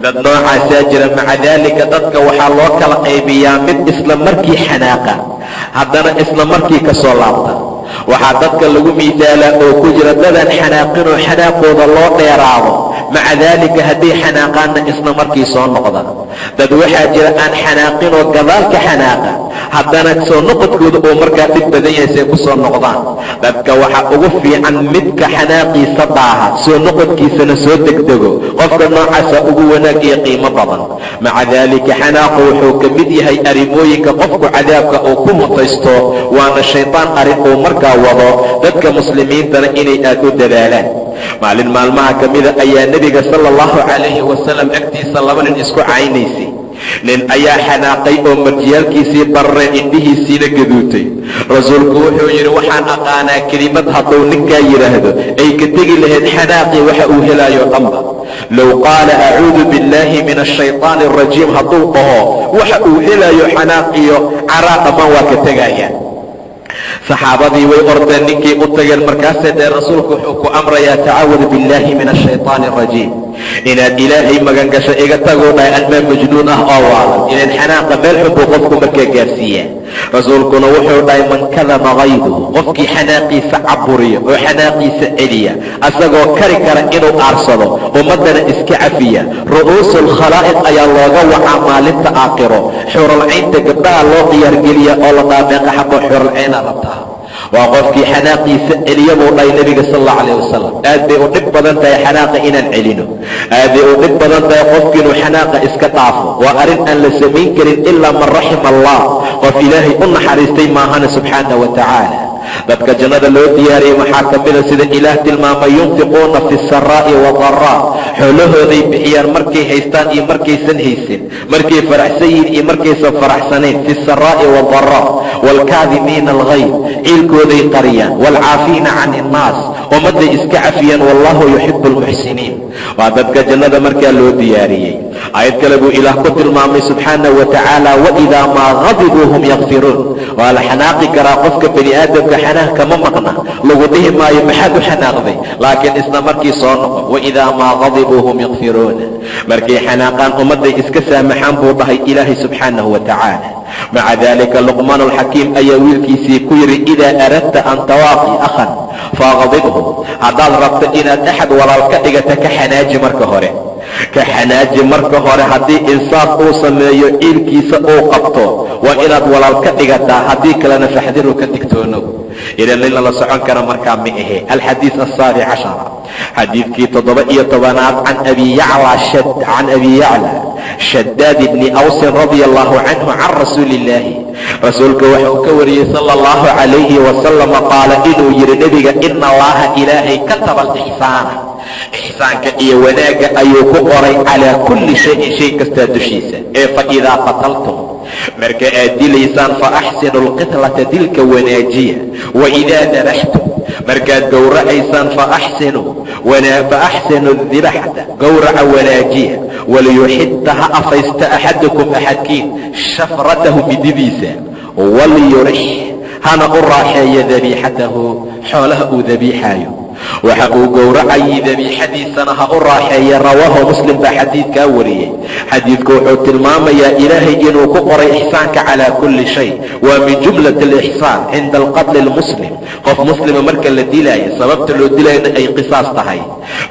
dad noocaasaa jira. maca daalika dadka waxaa loo kala qaybiyaa mid isla markii xanaaqa haddana isla markii ka soo laabta. waxaa dadka lagu miisaalaa oo ku jira dadaan xanaaqinoo xanaaqooda loo dheeraado, maca daalika hadday xanaaqaanna isla markii soo noqda. dad waxaa jira aan xanaaqinoo gadaalka xanaaqa haddana soo noqodkooda oo markaa dhib badan yahay say ku soo noqdaan. dadka waxaa ugu fiican midka xanaaqiisa daaha, soo noqodkiisana soo degdego. qofka noocaasa ugu wanaag iyo qiimo badan. maca daalika xanaaqu wuxuu ka mid yahay arrimooyinka qofku cadaabka uu ku mutaysto, waana shaydaan arrin uu markaa wado dadka muslimiintana inay aad u dadaalaan. maalin maalmaha ka mida ayaa nebiga sala allahu calayhi wasalam agtiisa laba nin isku caynaysay. nin ayaa xanaaqay oo marjiyaalkiisii barre, indhihiisiina gaduutay. rasuulku wuxuu yidhi waxaan aqaanaa kelimad hadduu ninkaa yidhaahdo ay ka tegi lahayd xanaaqii waxa uu helaayo dhanba. low qaala acuudu biاllaahi min ashayطaani arajiim hadduu dhaho waxa uu helaayo xanaaq iyo caraa dhammaan waa ka tegaya. saxaabadii way ordeen, ninkii u tageen. markaasee dee rasuulku wuxuu ku amrayaa tacawad biاllaahi min ashayطaani arajiim, inaad ilaahay magangasho. iga taguu dhahay almaa majnuun ah oo waalan. inan xanaaqa meel xun buu qofku markaa gaarsiiyaa. rasuulkuna wuxuu dhahay man kadama qayduhu, qofkii xanaaqiisa caburiya oo xanaaqiisa celiya asagoo kari kara inuu aarsado ummaddana iska cafiya, ru'uusu lkhalaa'iq ayaa looga wacaa maalinta aakhiro. xuralcaynta gabdhaha loo diyaargeliya oo la dhaameeqa xaqoo xuralcayna rabtaa. waa qofkii xanaaqiisa celiya buu dhahay nebiga sal allahu calayh wasalam. aad bay u dhib badan tahay xanaaqa inaan celino. aad bay u dhib badan tahay qofki inuu xanaaqa iska dhaafo. waa arrin aan la samayn karin ilaa man raxima allah, qof ilaahay u naxariistay maahana subxaana wa tacaala. dadka jannada loo diyaariyey maxaa ka mida sida ilaah tilmaamay yunfiquuna fi saraa'i wadaraa, xoolahooday bixiyaan markay haystaan iyo markaysan haysin, markay faraxsan yihiin iyo markaysan faraxsanayn. fi saraa'i wadaraa waalkaadimiina alghayd, ciilkooday qariyaan. waalcaafiina can innaas, ummadday iska cafiyaan. wallahu yuxibu almuxsiniin. waa dadka jannada markaa loo diyaariyey. aayad kale buu ilaah ku tilmaamay subxaanahu wa tacaala waidaa maa gadibuu hum yakfiruun. waa la xanaaqi karaa qofka bani aadamka, xanaaq kama maqna. lagu dhihi maayo maxaad u xanaaqday, laakiin isla markii soo noqo. waidaa maa gadibuu hum yakfiruun, markay xanaaqaan ummadday iska saamaxaan buu dhahay ilaahay subxaanahu wa tacaala. maca daalika luqmaan alxakiim ayaa wiilkiisii ku yidhi idaa aradta an tawaaqi akhan faaqdibhu, haddaad rabto inaad axad walaal ka dhigata ka xanaaji marka hore. ka xanaaji marka hore. haddii insaaf uu sameeyo ciilkiisa uu qabto waa inaad walaal ka dhigataa, haddii kalena faxdiru ka digtoonow. idan nin lala socon kara markaa ma ahe. alxadiis asaabic cashara, xadiidkii 17aad can abi yacla shadaad bni awsin radia allahu canhu can rasuuli illaahi. rasuulka waxa uu ka wariyey sala allahu calayhi wasalama qaala inuu yidhi nebiga ina allaha ilaahay kataba alixsaana, ixsaanka iyo wanaagga ayuu ku qoray calaa kulli shayin shay kastaa dushiisa. ee faidaa qataltum, marka aad dilaysaan faaxsinu lqitlata, dilka wanaajiya. waidaa dabaxtum, markaad gowracaysaan faaxsinu dibaxta, gowraca wanaajiya. waliyuxidda ha afaysta axadukum axadkiin shafratahu mididiisa. waliyurix hana u raaxeeyo dabiixatahu xoolaha uu dabiixaayo waxa uu gowracayay dabiixadiisana ha u raaxeeya rawaahu muslim baa xadiidkaa wariyey xadiidku wuxuu tilmaamayaa ilaahay inuu ku qoray ixsaanka calaa kulli shay waa min jumlat alixsaan cinda alqatli almuslim qof muslima marka la dilaayo sababta loo dilayna ay qisaas tahay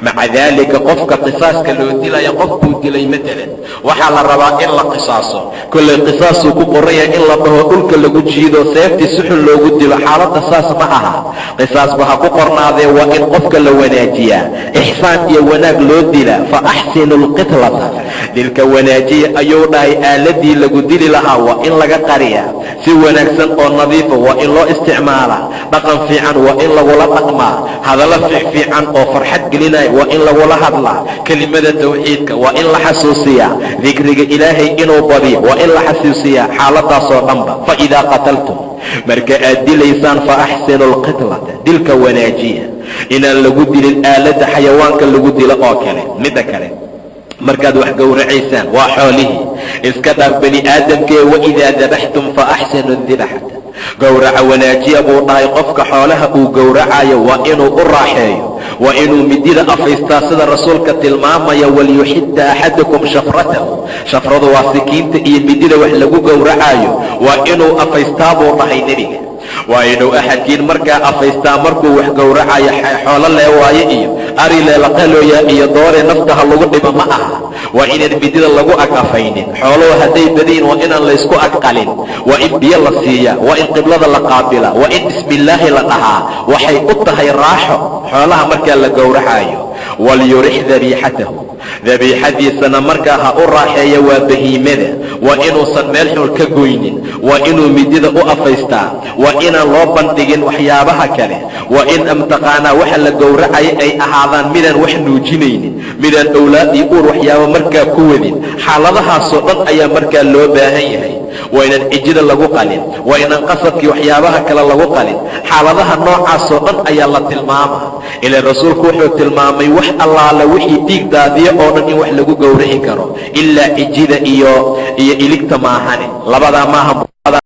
maca daalika qofka qisaaska loo dilaya qofkuu dilay matalan waxaa la rabaa in la qisaaso kollay qisaasuu ku qoraya in la dhaho dhulka lagu jiido seeftii suxun loogu dilo xaaladda saas ma aha qisaasba ha ku qornaadee waa in qofka la wanaajiyaa ixsaan iyo wanaag loo dilaa fa axsinu lqitlata dilka wanaajiya ayuu dhahay aaladii lagu dili lahaa waa in laga qariyaa si wanaagsan oo nadiifa waa in loo isticmaalaa dhaqan fiican waa in lagula dhaqmaa hadallo fiican oo farxad gelinaya waa in lagula hadlaa kelimada tawxiidka waa in la xasuusiyaa dikriga ilaahay inuu badiyo waa in la xasuusiyaa xaaladaasoo dhanba fa idaa qataltum marka aad dilaysaan fa axsinu lqitlata dilka wanaajiya inaan lagu dilin aaladda xayawaanka lagu dilo oo kale midda kale markaad wax gowracaysaan waa xoolihii iska dhaaf bani aadamkee waidaa dabaxtum fa axsinu dibaxata gowraca wanaajiya buu dhahay qofka xoolaha uu gowracayo waa inuu u raaxeeyo waa inuu midida afaystaa sida rasuulka tilmaamaya walyuxidda axadukum shafratahu shafradu waa sikiinta iyo midida wax lagu gowracayo waa inuu afaystaa buu dhahay nebiga waa inuu axadkiin markaa afaystaa markuu wax gowracayo xoolo leewaaye iyo ari leelaqalooya iyo doore naftaha lagu dhibo ma aha waa inaan midida lagu ag afaynin xooluhu hadday badayin waa inaan laysku ag qalin waa in biyo la siiyaa waa in qiblada la qaabila waa in bismillaahi la dhahaa waxay u tahay raaxo xoolaha markaa la gowracayo walyurix dabiixatahu dabiixadiisana markaa ha u raaxeeya waa bahiimada waa inuusan meel xul ka goynin waa inuu midida u afaystaa waa inaan loo bandhigin waxyaabaha kale waa in amtaqaanaa waxa la gowracaya ay ahaadaan midaan wax nuujinaynin midaan owlaad iyo uur waxyaabo markaa ku wadin xaaladahaasoo dhan ayaa markaa loo baahan yahay waa inaan cijida lagu qalin waa inaan qasadkii waxyaabaha kale lagu qalin xaaladaha noocaasoo dhan ayaa la tilmaamaa ilaa rasuulku wuxuu tilmaamay wax allaala wixii dhiig daadiya oo dhan in wax lagu gowrici karo ilaa cijida iyo iligta maahane labadaa maaha